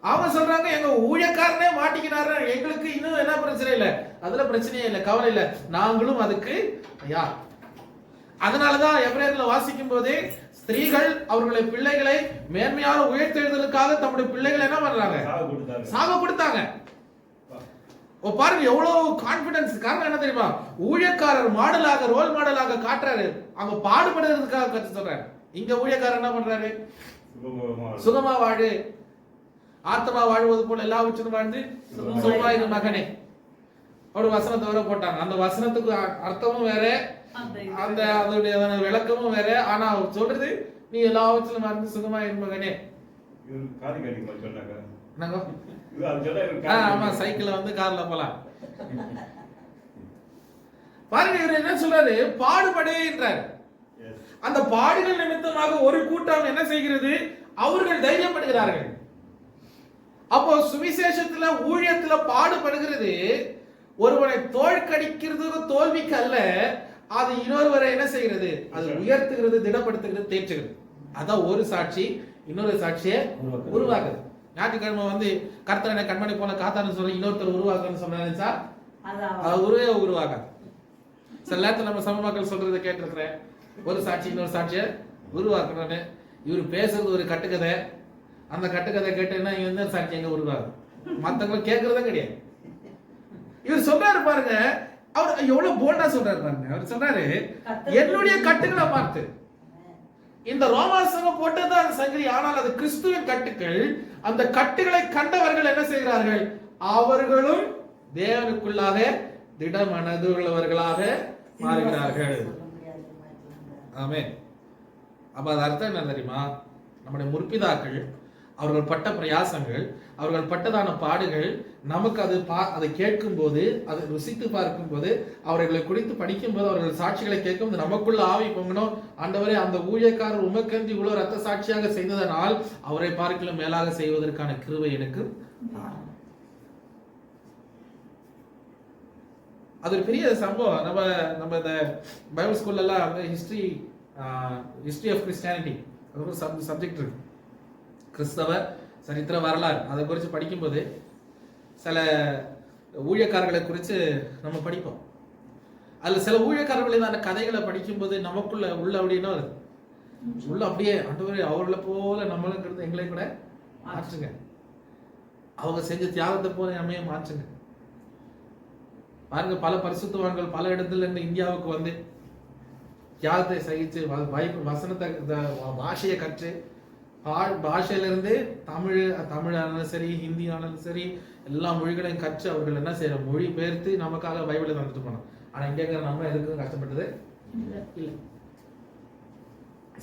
அவங்க சொல்றாங்க எங்க ஊழியக்காரனே மாட்டிக்கினாரு, எங்களுக்கு இன்னும் என்ன பிரச்சனை இல்லை, அதுல பிரச்சனையே இல்லை, கவலை இல்லை, நாங்களும் அதுக்கு யார். அதனாலதான் எபிரேயர்ல வாசிக்கும் போதே ஸ்திரீகள் அவர்களுடைய பிள்ளைகளை மேன்மையான உயர்த்தெழுதலுக்காக தம்முடைய பிள்ளைகளை என்ன பண்றாங்க? சாக கொடுத்தாங்க. பாருங்க எவ்வளவு கான்பிடன்ஸ். காரணம் என்ன தெரியுமா? ஊழியக்காரர் மாடலாக, ரோல் மாடலாக காட்டுறாரு, அவங்க பாடுபடுறதுக்காக கத்து சொல்றாரு. இங்க ஊழியக்காரர் என்ன பண்றாரு? சுகமா வாழு, ஆத்மா வாழ்வது போல எல்லாவற்றும் வாழ்ந்து சுகமா இரு மகனே, ஒரு வசனத்தை வர போட்டாங்க. அந்த வசனத்துக்கு அர்த்தமும் வேற, அந்த அதனுடைய விளக்கமும் வேற. ஆனா அவர் சொல்றது நீ எல்லாவற்றிலும் வாழ்ந்து சுகமா இரு மகனே. ஆமா, சைக்கிள்ல கார்ல போலாம். பாருங்க இவர் என்ன சொல்றாரு, பாடுபடுன்றார். அந்த பாடுகள் நிமித்தமாக ஒரு கூட்டம் என்ன செய்கிறது? அவர்கள் தைரியப்படுகிறார்கள். அப்போ சுவிசேஷத்துல ஊழியத்துல பாடுபடுகிறது ஒருவனை தோற்கடிக்கிறது தோல்விக்கு அல்ல, அது இன்னொருவரை என்ன செய்கிறது? அது உயர்த்துகிறது, திடப்படுத்துகிறது, தேற்றுகிறது. அதான் ஒரு சாட்சி இன்னொரு சாட்சியை உருவாக்குது. ஞாயிற்றுக்கிழமை கர்த்தரை கண்மணி போல காத்தான்னு சொல்லி இன்னொருத்தர் உருவாக்குன்னு சொன்னா அது உருவாக. சில நேரத்தில் நம்ம சம மக்கள் சொல்றதை கேட்டிருக்கிறேன், ஒரு சாட்சி இன்னொரு சாட்சியை உருவாக்குறேன்னு. இவர் பேசுறது ஒரு கட்டுக்கதை, அந்த கட்டுக்கதை கேட்டேன்னா இவன் தான் சாட்சி எங்க உருவாகும், மற்றவங்க கேட்கறதே கிடையாது. இவர் சொல்றாரு பாருங்க, அவர் எவ்வளவு போல்டா சொல்றாரு பாருங்க. அவர் சொல்றாரு என்னுடைய கட்டுகளை பார்த்து இந்த ரோமா சங்கம் போட்டதுதான் அந்த சங்கிலி. ஆனால் அது கிறிஸ்துவின் கட்டுகள். அந்த கட்டுகளை கண்டவர்கள் என்ன செய்கிறார்கள்? அவர்களும் தேவனுக்குள்ளாக திடமனதுள்ளவர்களாக மாறுகிறார்கள். ஆமென். அப்ப அது அர்த்தம் என்ன தெரியுமா? நம்முடைய முற்பிதாக்கள் அவர்கள் பட்ட பிரயாசங்கள், அவர்கள் பட்டதான பாடுகள், நமக்கு அதை கேட்கும் போது, அதை ருசித்து பார்க்கும் போது, அவர்களை குறித்து படிக்கும் போது, அவர்கள் சாட்சிகளை கேட்கும் போது நமக்குள்ள ஆவி பொங்கணும். ஆண்டவரே, அந்த ஊழியக்காரர் உமக்கென்று இவ்வளவு ரத்த சாட்சியாக செய்ததனால் அவரை பார்க்கலும் மேலாக செய்வதற்கான கிருபை எனக்கு. அது ஒரு பெரிய சம்பவம். நம்ம இந்த பைபிள் ஸ்கூல்ல எல்லாம் ஹிஸ்டரி ஆஃப் கிறிஸ்டியானிட்டி அது ஒரு சப்ஜெக்ட் இருக்கு. கிறிஸ்தவ சரித்திர வரலாறு அதை குறித்து படிக்கும்போது சில ஊழியக்காரர்களை குறித்து நம்ம படிப்போம். அதில் சில ஊழியக்காரர்களான கதைகளை படிக்கும்போது நமக்குள்ள உள்ள அப்படின்னா உள்ள அப்படியே ஆண்டவரே அவர்களை போல நம்மளும் இருந்து எங்களை கூட மாற்றுங்க, அவங்க செஞ்ச தியாகத்தை போல நம்மையும் மாற்றுங்க. பாருங்க, பல பரிசுத்தவான்கள் பல இடத்துல இருந்து இந்தியாவுக்கு வந்து தியாகத்தை சகிச்சு வசனத்தை பாஷையை கற்று பாஷையிலிருந்து தமிழானாலும் சரி, ஹிந்தி ஆனாலும் சரி, எல்லா மொழிகளையும் கற்று அவர்கள் என்ன செய்யற மொழி பெயர்த்து நமக்காக பைபிளை வந்துட்டு போனோம். ஆனா இங்க நம்ம எதுக்கும் கஷ்டப்பட்டது இல்லை.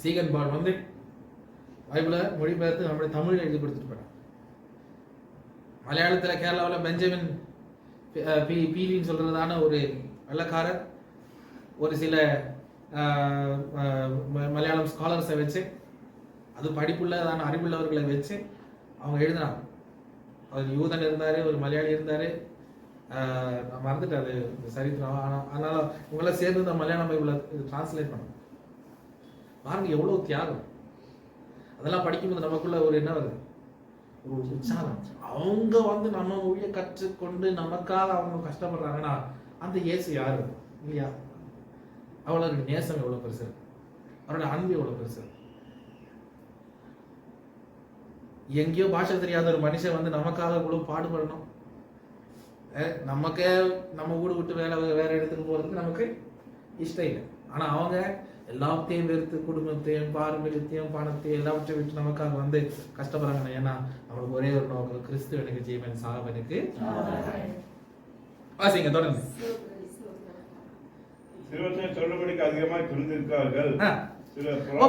சீகன் பால் வந்து பைபிளை மொழிபெயர்த்து நம்முடைய தமிழ் எழுதி கொடுத்துட்டு போனோம். மலையாளத்துல கேரளாவில் பெஞ்சமின் பீலின்னு சொல்றதான ஒரு வெள்ளக்காரர் ஒரு சில மலையாளம் ஸ்காலர்ஸை வச்சு, அது படிப்புள்ளதான அறிவுள்ளவர்களை வச்சு அவங்க எழுதினாங்க. அவர் யூதன் இருந்தாரு, ஒரு மலையாளி இருந்தாரு, நான் மறந்துட்டேன் அது சரித்திரம். அதனால உங்களை சேர்ந்து இந்த மலையாளம் பைபிளை டிரான்ஸ்லேட் பண்ண பாருங்க எவ்வளவு தியாகம். அதெல்லாம் படிக்கும்போது நமக்குள்ள ஒரு என்ன வருது? ஒரு உற்சாகம். அவங்க வந்து நம்ம மொழியை கற்றுக்கொண்டு நமக்காக அவங்க கஷ்டப்படுறாங்கன்னா அந்த இயேசு யாரு இல்லையா? அவளோட நேசம் எவ்வளவு பெருசு, அவரோட அன்பு எவ்வளவு பெருசு. எங்கேயோ பாஷை தெரியாத ஒரு மனுஷன் வந்து நமக்காக இவ்வளவு பாடுபடணும். நமக்கே நம்ம வீடு விட்டு வேற இடத்துக்கு போறதுக்கு நமக்கு இஷ்டம் இல்லை. ஆனா அவங்க எல்லாத்தையும் வெறுத்து குடும்பத்தையும் பாரம்பரியத்தையும் பணத்தையும் எல்லாவற்றையும் விட்டு நமக்காக வந்து கஷ்டப்படுறாங்க. ஏன்னா நம்மளுக்கு ஒரே ஒரு நோக்கம், கிறிஸ்து எனக்கு ஜீவன் சாவனுக்கு. வாசிங்க தொடர்ந்து. சொல்லும்படிக்கு அதிகமாக துணிந்திருக்கார்கள்.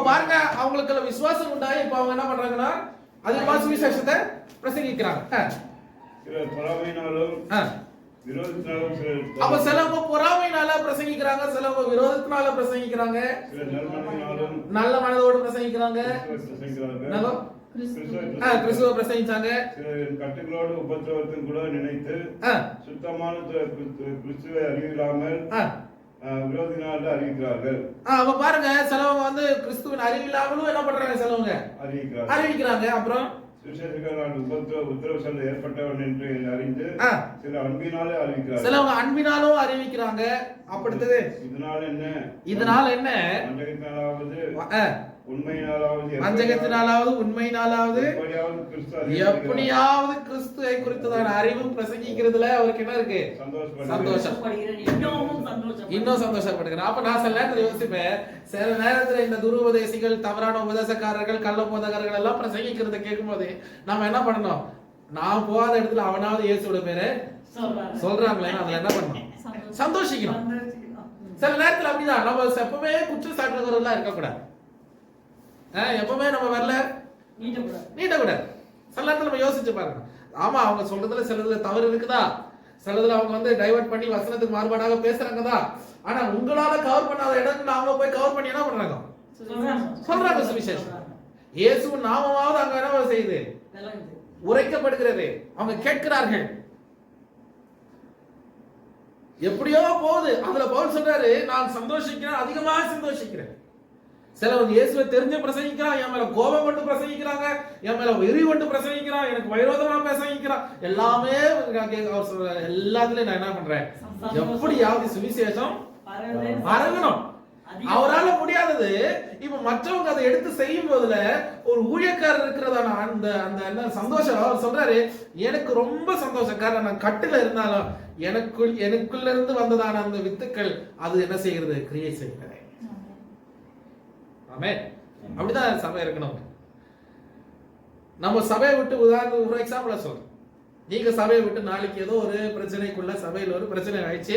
பாருங்க, அவங்களுக்கு விசுவாசம் உண்டாயி இப்ப அவங்க என்ன பண்றாங்கன்னா அதிகமா சுவிசேஷத்தை பிரசங்கிக்கிறாங்க. அப்ப சிலவங்க பொறாமையினால பிரசங்கிக்கிறாங்க, சிலவங்க விரோதத்தினால பிரசங்கிக்கிறாங்க, நல்ல மனதோடு பிரசங்கிக்கிறாங்க, கிறிஸ்துவ பிரசங்கிச்சாங்க, கட்டுகளோடு உபத்திரவத்தையும் கூட நினைத்து சுத்தமான கிறிஸ்துவை அறிவில்லாமல் விரோதினால அறிவிக்கிறார்கள். அப்ப பாருங்க, சிலவங்க வந்து கிறிஸ்துவின் அறிவில்லாமலும் என்ன பண்றாங்க, சிலவங்க அறிவிக்கிறாங்க. அப்புறம் உத்தரவு ஏற்பட்டவன் என்று அறிந்து சில அன்பினாலே அறிவிக்கிறார்கள். சிலவங்க அன்பினாலும் அறிவிக்கிறாங்க. அப்படித்தது இதனால என்ன வஞ்சகத்தினாலாவது உண்மையினாலாவது எப்படியாவது கிறிஸ்துவை குறித்ததான அறிவு பிரசங்கிக்கிறதுல அவருக்கு என்ன இருக்கு? சந்தோஷம். இன்னும் சந்தோஷப்படுகிறேன். அப்ப நான் சில நேரத்தில் யோசிப்பேன், சில நேரத்துல இந்த துருபதேசிகள், தவறான உபதேசக்காரர்கள், கள்ள போதகர்கள் எல்லாம் பிரசங்கிக்கிறத கேட்கும் போது நம்ம என்ன பண்ணணும்? நான் போகாத இடத்துல அவனாவது இயேசுவோட பேரு சொல்றாங்களே, அதுல என்ன பண்ணணும்? சந்தோஷிக்கணும். சில நேரத்துல அப்படிதான் நம்ம எப்பவுமே குற்றம் சாட்டுறவர்களா இருக்கக்கூடாது. எப்பவுமே நம்ம வரல நீட்டக்கூடாது. சில நேரத்துல நம்ம யோசிச்சு பாருங்க. ஆமா, அவங்க சொல்றதுல சிலதுல தவறு இருக்குதா, சிலதுல அவங்க வந்து டைவர்ட் பண்ணி வசனத்துக்கு மாறுபாடாக பேசுறாங்கதா. ஆனா உங்களால கவர் பண்ணாத இடத்துல அவங்க போய் கவர் பண்ணி என்ன பண்றாங்க? சொல்றாங்க சுவிசேஷம். இயேசுவின் நாமமாவது அங்க என்ன செய்யுது? உரைக்கப்படுகிறது. அவங்க கேட்கிறார்கள். எப்படியோ போகுது. அதுல பவுல் சொல்றாரு, நான் சந்தோஷிக்கிறேன், அதிகமாக சந்தோஷிக்கிறேன். சிலவங்க இயேசுவை தெரிஞ்சு பிரசங்கிக்கிறான், என் மேல கோபம் கொண்டு பிரசங்கிக்கிறாங்க, என் மேல வெறி கொண்டு பிரசங்கிக்கிறான், எனக்கு விரோதமா பிரசங்கிக்கிறான். எல்லாமே அவர் சொல்ற எல்லாத்துலயும் நான் என்ன பண்றேன்? எப்படியாவது சுவிசேஷம் பரவணும். அவரால முடியாதது. இப்ப மற்றவங்க அதை எடுத்து செய்யும் போதுல ஒரு ஊழியக்காரர் இருக்கிறதான அந்த அந்த என்ன சந்தோஷம். அவர் சொல்றாரு, எனக்கு ரொம்ப சந்தோஷம். காரணம், நான் கட்டுல இருந்தாலும் எனக்குள்ள இருந்து வந்ததான அந்த வித்துக்கள் அது என்ன செய்கிறது? கிரியை செய்கிறது. ஆமென். அப்படிதான் சபை இருக்கணும். நம்ம சபையை விட்டு உதாரணம் ஒரு எக்ஸாம்பிள சொல்றேன். நீங்க சபையை விட்டு நாளைக்கு ஏதோ ஒரு பிரச்சனைக்குள்ள சபையில் ஒரு பிரச்சனை ஆயிடுச்சு,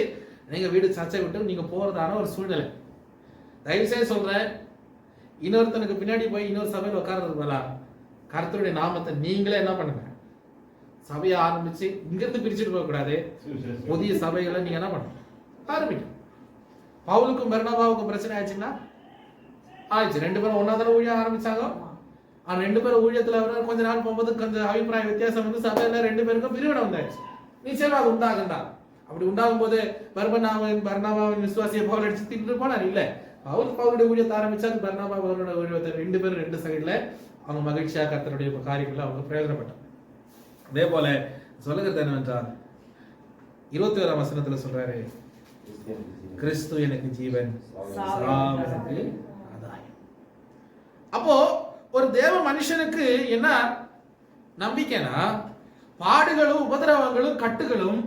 நீங்க வீடு சர்ச்சை விட்டு நீங்க போறதான ஒரு சூழ்நிலை. தயவுசெய்து சொல்றேன், இன்னொருத்தனுக்கு பின்னாடி போய் இன்னொரு சபையில் உட்கார்றது போல கர்த்தருடைய நாமத்தை நீங்களே என்ன பண்ணுங்க, சபையை ஆரம்பிச்சு இங்கிருந்து பிரிச்சுட்டு போக கூடாது. புதிய சபைகளை நீங்க என்ன பண்ணணும், ஆரம்பிக்கணும். பவுலுக்கும் பர்னபாவுக்கும் பிரச்சனை ஆயிடுச்சுன்னா ஆயிடுச்சு, ரெண்டு பேரும் ஒன்னா தானே ஊழியம் ஆரம்பிச்சாங்க. ஆனா ரெண்டு பேரும் ஊழியத்துல கொஞ்ச நாள் போகும்போது கொஞ்சம் அபிப்பிராய வித்தியாசம் வந்து சபையில ரெண்டு பேருக்கும் பிரிவினை வந்தாச்சு. நிச்சயமா அது உண்டாகுண்டா. அப்படி உண்டாகும் போது பர்னபாவின் விசுவாசியை பவுல் அடிச்சு திட்டு போனார் இல்ல. பவுலுடைய ஊழியத்தை ஆரம்பிச்சாரு, பர்னபா பவுலோட ஊழியத்தை ரெண்டு பேரும் ரெண்டு சைடுல அவங்க மகிழ்ச்சியா கர்த்தருடைய காரியங்களை அவங்க பிரயோஜனப்பட்டாங்க. அதே போல சொல்லுகிறது என்னவென்றால் 21ஆம் வசனத்துல சொல்றாரு, கிறிஸ்து எனக்கு ஜீவன், சாவு எனக்கு ஆதாயம். அப்போ ஒரு தேவ மனுஷனுக்கு என்ன நம்பிக்கைனா, பாடுகளும் உபதிரவங்களும் கட்டுகளும்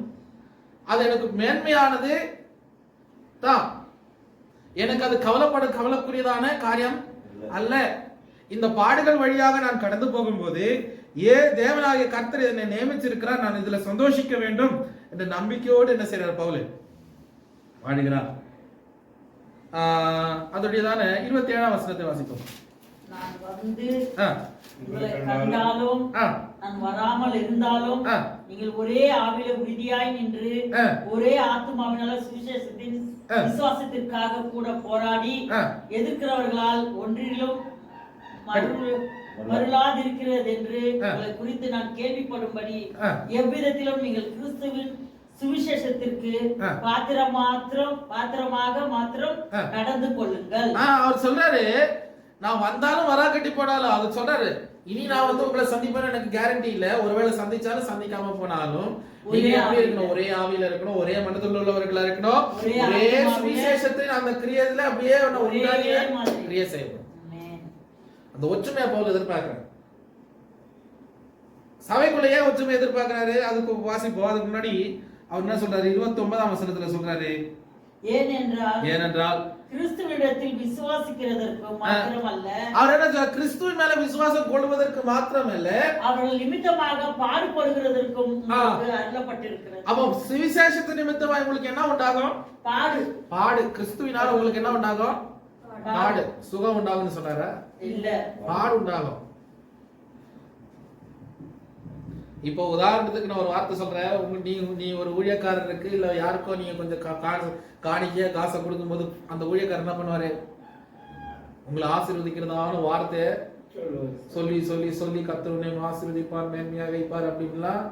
அது எனக்கு மேன்மையானது தான். எனக்கு அது கவலைக்குரியதான காரியம் அல்ல. இந்த பாடுகள் வழியாக நான் கடந்து போகும்போது தேவனாகிய கர்த்தர் என்னை நியமிச்சிருக்கிறார், நான் இதுல சந்தோஷிக்க வேண்டும் என்ற நம்பிக்கையோடு என்ன செய்யறார் பவுல் பாடுகிறார். அதோடையதான 27ஆம் வசனத்தை வாசிப்போம். நான் வந்து உங்களை கண்டாலும் நான் வராமல் இருந்தாலும் நீங்கள் ஒரே ஆவில உறுதியாய் நின்று ஒரே ஆத்துமாவினால சுவிசேஷத்தின் விசுவாசத்திற்காக கூட போராடி எதிர்க்கிறவர்களால் ஒன்றிலும் மருளாதிருக்கிறது என்று உங்களை குறித்து நான் கேள்விப்படும்படி எவ்விதத்திலும் நீங்கள் கிறிஸ்துவின் சுவிசேஷத்திற்கு பாத்திரமாக மாத்திரம் நடந்து கொள்ளுங்கள். அவர் சொல்றாரு, நான் வந்தாலும் வரா கட்டி போனாலும், அது சொல்றாரு, இனி நான் வந்து உங்களை சந்திப்பேன்னு எனக்கு கேரண்டி இல்ல. ஒருவேளை சந்திச்சாலும் சந்திக்காம போனாலும் நீங்க எப்படி இருக்கணும், ஒரே ஆவியில இருக்கணும், ஒரே மனதில் உள்ளவர்களா இருக்கணும், ஒரே சுவிசேஷத்தின் அந்த கிரியையில அப்படியே கிரியை செய்யணும். அந்த ஒற்றுமையை போல எதிர்பார்க்கிறார். சபைக்குள்ளேயே ஒற்றுமை எதிர்பார்க்கிறாரு. அதுக்கு வாசிப்போம். அதுக்கு முன்னாடி அவர் என்ன சொல்றாரு, 29ஆம் வசனத்துல சொல்றாரு, ஏனென்றால் கிறிஸ்துவிடத்தில் விசுவாசிக்கிறதற்கு மாத்திரமல்ல, அவர் என்ன சொல்றார், கிறிஸ்துவின் மேல விசுவாசம் கொள்வதற்கு மாத்திரமல்ல, அவர்கள் நிமித்தமாக பாடுபடுகிறதற்கும் அருளப்பட்டிருக்கிறது. அப்போ சுவிசேஷத்து நிமித்தமா உங்களுக்கு என்ன உண்டாகும், பாடு. கிறிஸ்துவினால உங்களுக்கு என்ன உண்டாகும், பாடு. சுகம் உண்டாகும்னு சொன்னாரா? இல்ல, பாடு உண்டாகும். இப்போ உதாரணத்துக்கு நான் ஒரு வார்த்தை சொல்றேன். நீ ஒரு ஊழியக்காரருக்கு இல்ல யாருக்கோ நீங்க கொஞ்சம் காணிக்க காசை கொடுக்கும்போது அந்த ஊழியக்காரர் என்ன பண்ணுவாரு, உங்களை ஆசீர்வதிக்கிறதான வார்த்தையை சொல்லி சொல்லி சொல்லி கர்த்தர் உன்னை ஆசீர்வதிப்பார், மேன்மையா வைப்பார் அப்படின்லாம்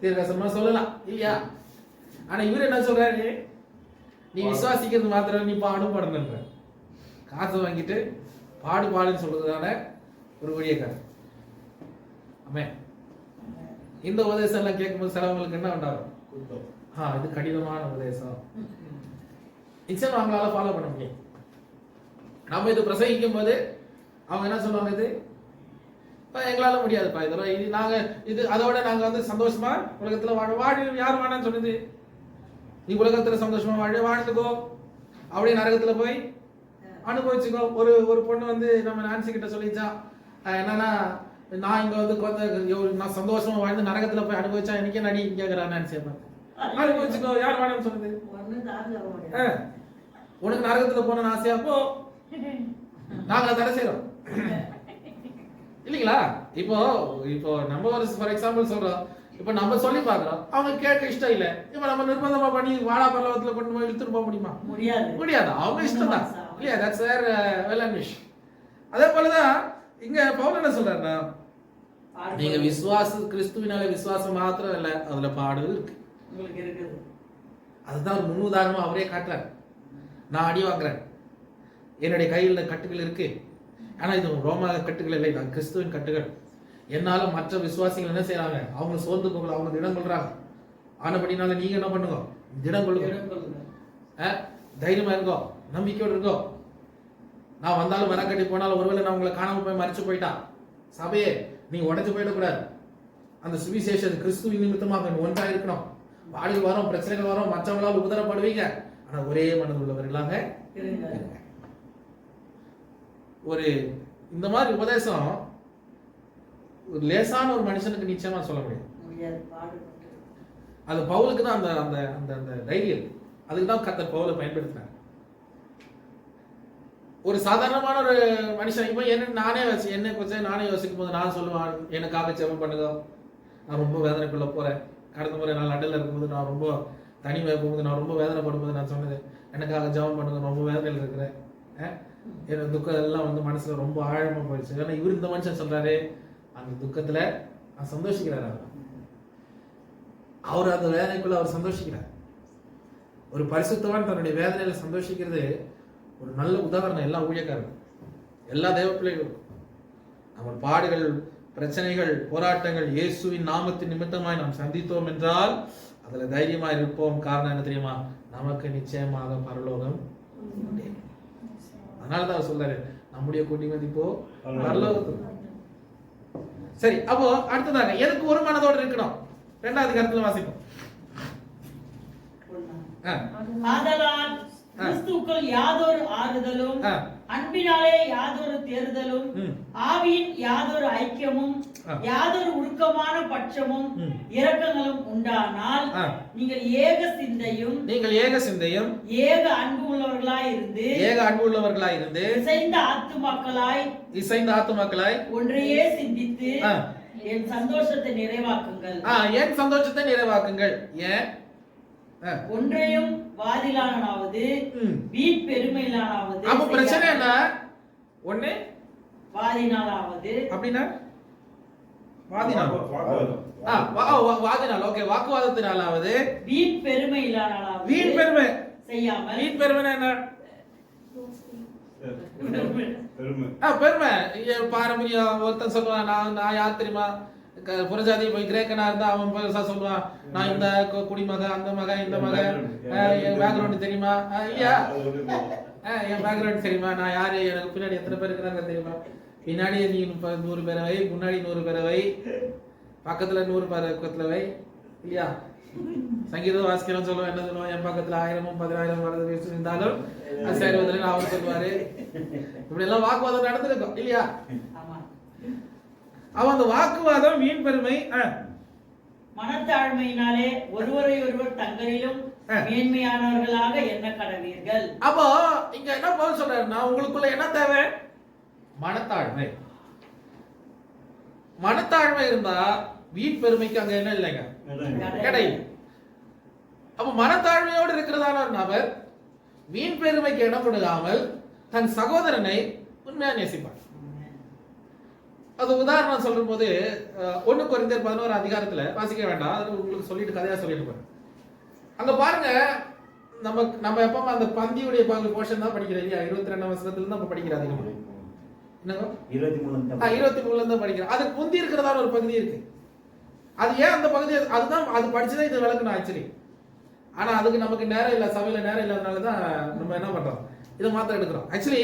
தீர்க்கதரிசனமா சொல்லலாம் இல்லையா? ஆனா இவர் என்ன சொல்றாரு, நீ விசுவாசிக்கிறது மாத்திரம் நீ பாடுபடணுன்ற காசை வாங்கிட்டு பாடுன்னு சொல்றதுனால ஒரு ஊழியக்காரர். ஆமே, இந்த உபதேசம் எல்லாம் கேட்கும்போது சிலவங்களுக்கு என்ன உண்டாகும், இது கடினமான உபதேசம், நிச்சயம் அவங்களால ஃபாலோ பண்ண முடியும். நம்ம இது பிரசங்கிக்கும் போது அவங்க என்ன சொல்லுவாங்க, இது எங்களால முடியாதுப்பா, இதெல்லாம் இது நாங்க இது அதோட நாங்க வந்து சந்தோஷமா உலகத்துல வாழ யார் வேணான்னு சொன்னது, நீ உலகத்துல சந்தோஷமா வாழ்ந்துக்கோ, அப்படியே நரகத்துல போய் அனுபவிச்சுக்கோ. ஒரு பொண்ணு வந்து நம்ம நான்சி கிட்ட சொல்லிச்சா, என்னன்னா நான் இங்க வந்து கொஞ்சம் நான் சந்தோஷமா வாழ்ந்து நரகத்துல போய் அனுபவிச்சா எனக்கே நடி கேக்குறான் நான்சியை பார்த்து. அனுபவிச்சுக்கோ, யார் வேணும்னு சொன்னது, உனக்கு நரகத்துல போன ஆசையா போ, நாங்க தடை செய்யறோம் இல்லீங்களா? இப்போ நம்ம ஒரு ஃபார் எக்ஸாம்பிள் சொல்றோம், இப்ப நம்ம சொல்லி பாக்குறோம், அவங்க கேட்க இஷ்டம் இல்ல, இப்ப நம்ம நிர்பந்தமா பண்ணி வாடா பல்லவத்துல கொண்டு போய் இழுத்துட்டு போக முடியுமா? முடியாது. அவங்க இஷ்டம் தான் இல்லையா? That's where well and wish. அதே போலதான் இங்க பவுல் என்ன சொல்றாருன்னா, நீங்க கிறிஸ்துவினால விசுவாசம் மாத்திரம் இல்ல, அதுல பாடு இருக்கு. அதுதான் ஒரு முன் உதாரணமா அவரே காட்டுறாரு. நான் அடி வாங்குறேன், என்னுடைய கையில் கட்டுகள் இருக்கு, ஆனா இது ரோம கட்டுகள் இல்லை, நான் கிறிஸ்துவின் கட்டுகள். என்னால மற்ற விசுவாசிகள் என்ன செய்யறாங்க, அவங்க சோர்ந்து போகல, அவங்க திடம் கொள்றாங்க. ஆனபடினால நீங்க என்ன பண்ணுங்க, திடம் கொள்ளுங்க, தைரியமா இருக்கோ, நம்பிக்கையோடு இருக்கோ. நான் வந்தாலும் வர கட்டி போனாலும் ஒருவேளை நான் உங்களை காணாம போய் மறைச்சு போயிட்டா, சபையே நீங்க உடைச்சு போயிடக்கூடாது. அந்த சுவிசேஷம் கிறிஸ்துவின் நிமித்தமாக ஒன்றா இருக்கணும். பாடுகள் வரும், பிரச்சனைகள் வரும், மற்றவங்களால் உபதரப்படுவீங்க, ஆனா ஒரே மனது உள்ளவர்களாக இருங்க. ஒரு இந்த மாதிரி உபதேசம் ஒரு லேசான ஒரு மனுஷனுக்கு நிச்சயமா சொல்ல முடியும். அது பவுலுக்கு தான் அந்த அந்த அந்த அந்த தைரியம். அதுக்கு தான் கர்த்தர் பவுலை பயன்படுத்தினார். ஒரு சாதாரணமான ஒரு மனுஷன் இப்போ என்னை கொஞ்சம் நானே யோசிக்கும் போது நான் சொல்லுவேன், எனக்காக ஜெபம் பண்ணுங்க, நான் ரொம்ப வேதனைக்குள்ள போறேன். கடந்த முறை நான் லண்டன்ல இருக்கும்போது நான் ரொம்ப தனிமையாக போகும்போது நான் ரொம்ப வேதனைப்படும்போது நான் சொன்னது, எனக்காக ஜெபம் பண்ணுங்க, ரொம்ப வேதனையில் இருக்கிறேன், எனக்கு துக்கம் எல்லாம் வந்து மனசுல ரொம்ப ஆழமா போயிடுச்சு. ஏன்னா இவர் இந்த மனுஷன் சொல்றாரு, அந்த துக்கத்துல நான் சந்தோஷிக்கிறாரு. அவர் அந்த வேதனைக்குள்ள அவர் சந்தோஷிக்கிறார். ஒரு பரிசுத்தவான் தன்னுடைய வேதனையில சந்தோஷிக்கிறது ஒரு நல்ல உதாரணம். எல்லா ஊழியக்காரர்கள், எல்லா தேவ பிள்ளைகளும் நம்ம பாடுகள், பிரச்சனைகள், போராட்டங்கள் இயேசுவின் நாமத்தின் நிமித்தமாய் நாம் சந்தித்தோம் என்றால் அதுல தைரியமா இருப்போம். காரணம் என்ன தெரியுமா? நமக்கு நிச்சயமாக பரலோகம். அதனாலதான் அவர் சொல்றாரு, நம்முடைய குடி மதிப்போ பரலோகத்துக்கு. சரி, அப்போ அடுத்ததாக எதுக்கு ஒரு மனதோடு இருக்கணும்? இரண்டாவது கருத்துல வாசிப்போம். ஆதலால் கிறிஸ்துவுக்குள் யாதொரு ஆறுதலும், அன்பினாலே யாதொரு தேறுதலும், ஆவியின் யாதொரு ஐக்கியமும், யாதொரு உருக்கமான பட்சமும் இரக்கங்களும் உண்டானால் நீங்கள் ஏக சிந்தையும் ஏக அன்பு உள்ளவர்களாய் இருந்து இசைந்த ஆத்துமாக்களாய் ஒன்றையே சிந்தித்து என் சந்தோஷத்தை நிறைவாக்குங்கள். ஏன்? ஒன்றையும் வாதிலானாவது வீண் பெருமையிலானாவது. அப்ப பிரச்சனை என்ன? ஒண்ணே வாதினாலாவது அப்படின்னா வாதினால், ஓகே, வாக்குவாதத்தினாலாவது வீண் பெருமையிலானாவது. வீண் பெருமை செய்யாமல். வீண் பெருமைனா என்ன? பெருமை. பாரம்பரியம். ஒருத்தன் சொல்லுவான், நான் யார் தெரியுமா, புறஜாதி போய் கிரேக்கனா இருந்தா அவன் பெருசா சொல்லுவான், நான் இந்த குடிமக, அந்த மக, இந்த மக, என் பேக்ரவுண்ட் தெரியுமா, இல்லையா, என் பேக்ரவுண்ட் தெரியுமா, நான் யாரு, எனக்கு பின்னாடி எத்தனை பேர் இருக்கிறாங்க தெரியுமா, பின்னாடி நீ 100 பேரை வை, முன்னாடி 100 பேரை வை, பக்கத்துல 100 பக்கத்துல வை, இல்லையா? சங்கீதம் வாசிக்கிறோம் சொல்லுவோம், என்ன சொல்லுவோம், என் பக்கத்துல 1000 10,000 வரது இருந்தாலும் அது சேருவதில்லை அவர் சொல்லுவாரு. இப்படி எல்லாம் வாக்குவாதம் நடந்திருக்கும், இல்லையா? அவன் அந்த வாக்குவாதம், வீண் பெருமை, மனத்தாழ்மையினாலே ஒருவரை ஒருவர் தங்களிலும் மேன்மையானவர்களாக எண்ண கடவீர்கள். அப்போ இங்க என்ன பவுல் சொல்றாருன்னா, உங்களுக்குள்ள என்ன தேவை? மனத்தாழ்மை. மனத்தாழ்மை இருந்தா வீண் பெருமைக்கு அங்க என்ன இல்லைங்க, கிடையாது. அப்ப மனத்தாழ்மையோடு இருக்கிறதான ஒரு நபர் வீண் பெருமைக்கு இடம் கொடுக்காமல் தன் சகோதரனை உண்மையா நேசிப்பார். அது உதாரணம் சொல்ற போது 1 கொரிந்தியர் 11 அதிகாரத்துல வாசிக்க வேண்டாம், அது உங்களுக்கு சொல்லிட்டு கதையா சொல்லிட்டு போறேன். அங்க பாருங்க, நம்ம எப்ப அந்த பந்தியுடைய போர்ஷன் தான் படிக்கிறோம் இல்லையா? 22ஆம் வசனத்துல இருந்து நம்ம படிக்கிறோம். அதிகமா என்னங்க 23ல இருந்து படிக்கிறோம். அதுக்கு முந்தி இருக்கிறதான ஒரு பகுதி இருக்கு. அது ஏன் அந்த பகுதி, அதுதான் அது படிச்சுதான் இது விளக்கணும் ஆக்சுவலி. ஆனா அதுக்கு நமக்கு நேரம் இல்லை, சபையில நேரம் இல்லாதனாலதான் நம்ம என்ன பண்றோம், இதை மாத்திரம் எடுக்கிறோம். ஆக்சுவலி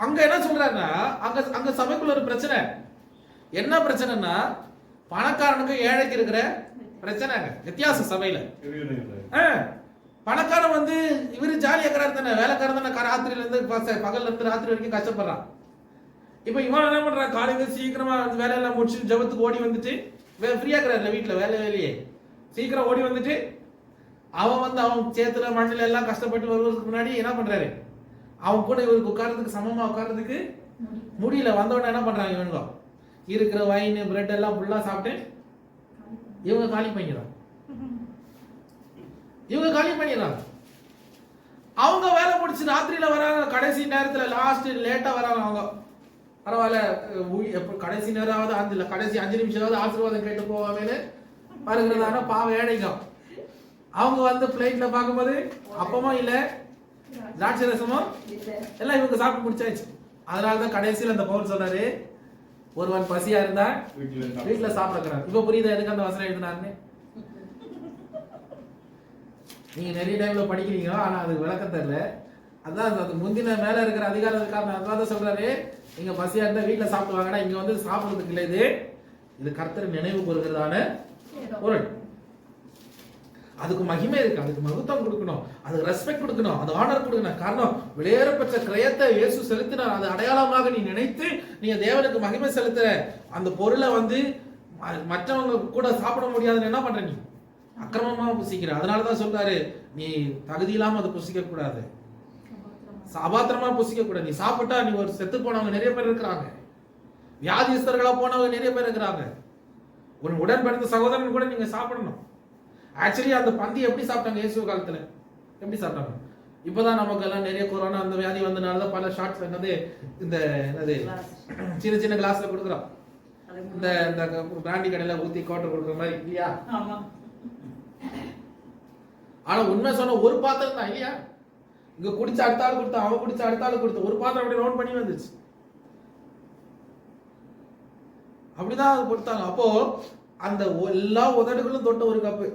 அங்க என்ன சொல்றாருன்னா, அங்க சபைக்குள்ள ஒரு பிரச்சனை. என்ன பிரச்சனைன்னா, பணக்காரனுக்கு ஏழைக்கு இருக்கிற பிரச்சனை வித்தியாசம் சபையில. பணக்காரன் வந்து இவரு ஜாலியா இருக்கிறாரு தானே, வேலைக்காரன் தானே, ராத்திரில இருந்து பகல்ல இருந்து ராத்திரி வரைக்கும் கஷ்டப்படுறான். இப்ப இவன் என்ன பண்றான், காலையில சீக்கிரமா வேலையெல்லாம் முடிச்சு ஜபத்துக்கு ஓடி வந்துட்டு, ஃப்ரீயா இருக்கிறாருல வீட்டுல, வேலையே சீக்கிரம் ஓடி வந்துட்டு, அவன் சேத்துல மண்ணில எல்லாம் கஷ்டப்பட்டு வருவதற்கு முன்னாடி என்ன பண்றாரு, அவன் கூட இவருக்கு உட்கார்றதுக்கு சமமா உட்கார்றதுக்கு முடியல. வந்தோடனே என்ன பண்றாங்க, இவங்க இருக்கிற வைன் பிரெட் எல்லாம் ஃபுல்லா சாப்பிட்டு இவங்க காலி பண்ணிடுறாங்க. அவங்க வேலை முடிச்சு ராத்திரியில வராங்க, கடைசி நேரத்துல லாஸ்ட் லேட்டா வராங்க. அவங்க பரவாயில்ல, கடைசி நேரம் அந்த கடைசி 5 நிமிஷம் ஆசீர்வாதம் கேட்டு போவாமேன்னு வருகிறதான பாவ ஏழைங்க. அவங்க வந்து பிளைட்ல பார்க்கும்போது அப்பமும் இல்ல, திராட்சை ரசமும் எல்லாம் இவங்க சாப்பிட்டு முடிச்சாச்சு. அதனாலதான் கடைசியில் அந்த பவுல் சொல்றாரு, ஒருவன் பசியா இருந்தா வீட்டுல சாப்பிடுறான். இப்ப புரியுதா எதுக்கு அந்த வசனம் எழுதினாருன்னு? நீங்க நிறைய டைம்ல படிக்கிறீங்க, ஆனா அதுக்கு விளக்கம் தெரியல. அதான் அது முந்தின மேல இருக்கிற அதிகாரத்துக்காரன் அதான் சொல்றாரு, நீங்க பசியா இருந்தா வீட்டுல சாப்பிடுவாங்கன்னா இங்க வந்து சாப்பிடுறதுக்கு இல்லை, இது கர்த்தர் நினைவு கூறுகிறதான பொருள். அதுக்கு மகிமை இருக்கு, அதுக்கு மகத்துவம் கொடுக்கணும், அதுக்கு ரெஸ்பெக்ட் கொடுக்கணும், அது ஆனர் கொடுக்கணும். காரணம் வெளியேறப்பட்ட கிரயத்தை இயேசு செலுத்தினார். அது அடையாளமாக நீ நினைத்து நீங்க தேவனுக்கு மகிமை செலுத்துற அந்த பொருளை மற்றவங்க கூட சாப்பிட முடியாதுன்னு என்ன பண்ற? நீ அக்கிரமமா புசிக்கிற. அதனாலதான் சொல்றாரு, நீ தகுதி இல்லாம அதை புசிக்க கூடாது, அபாத்திரமா புசிக்க கூடாது. நீ சாப்பிட்டா நீ ஒரு செத்து போனவங்க நிறைய பேர் இருக்கிறாங்க, வியாதிஸ்தர்களா போனவங்க நிறைய பேர் இருக்கிறாங்க. ஒரு உடன்படுத்த சகோதரன் கூட நீங்க சாப்பிடணும். ஆக்சுவலி அந்த பந்தி எப்படி சாப்பிட்டாங்க இயேசு காலத்துல? எப்படி சாப்பிட்டாங்க? இப்பதான் நமக்கு எல்லாம் நிறைய கொரோனா அந்த வியாதி வந்தனாலதான் பல ஷார்ட்ஸ் என்னது இந்த என்னது சின்ன சின்ன கிளாஸ்ல கொடுக்குறோம். இந்த இந்த பிராண்டி கடையில ஊத்தி கோட்டர் கொடுக்குற மாதிரி இல்லையா? ஆனா உண்மை சொன்ன ஒரு பாத்திரம் தான் இல்லையா? இங்க குடிச்ச அடுத்த ஆள் கொடுத்தா, அவன் குடிச்ச அடுத்த ஆள் கொடுத்த, ஒரு பாத்திரம் அப்படி ரவுண்ட் பண்ணி வந்துச்சு. அப்படிதான் அது கொடுத்தாங்க. அப்போ அந்த எல்லா உதடுகளும் தொட்ட ஒரு கப்பு.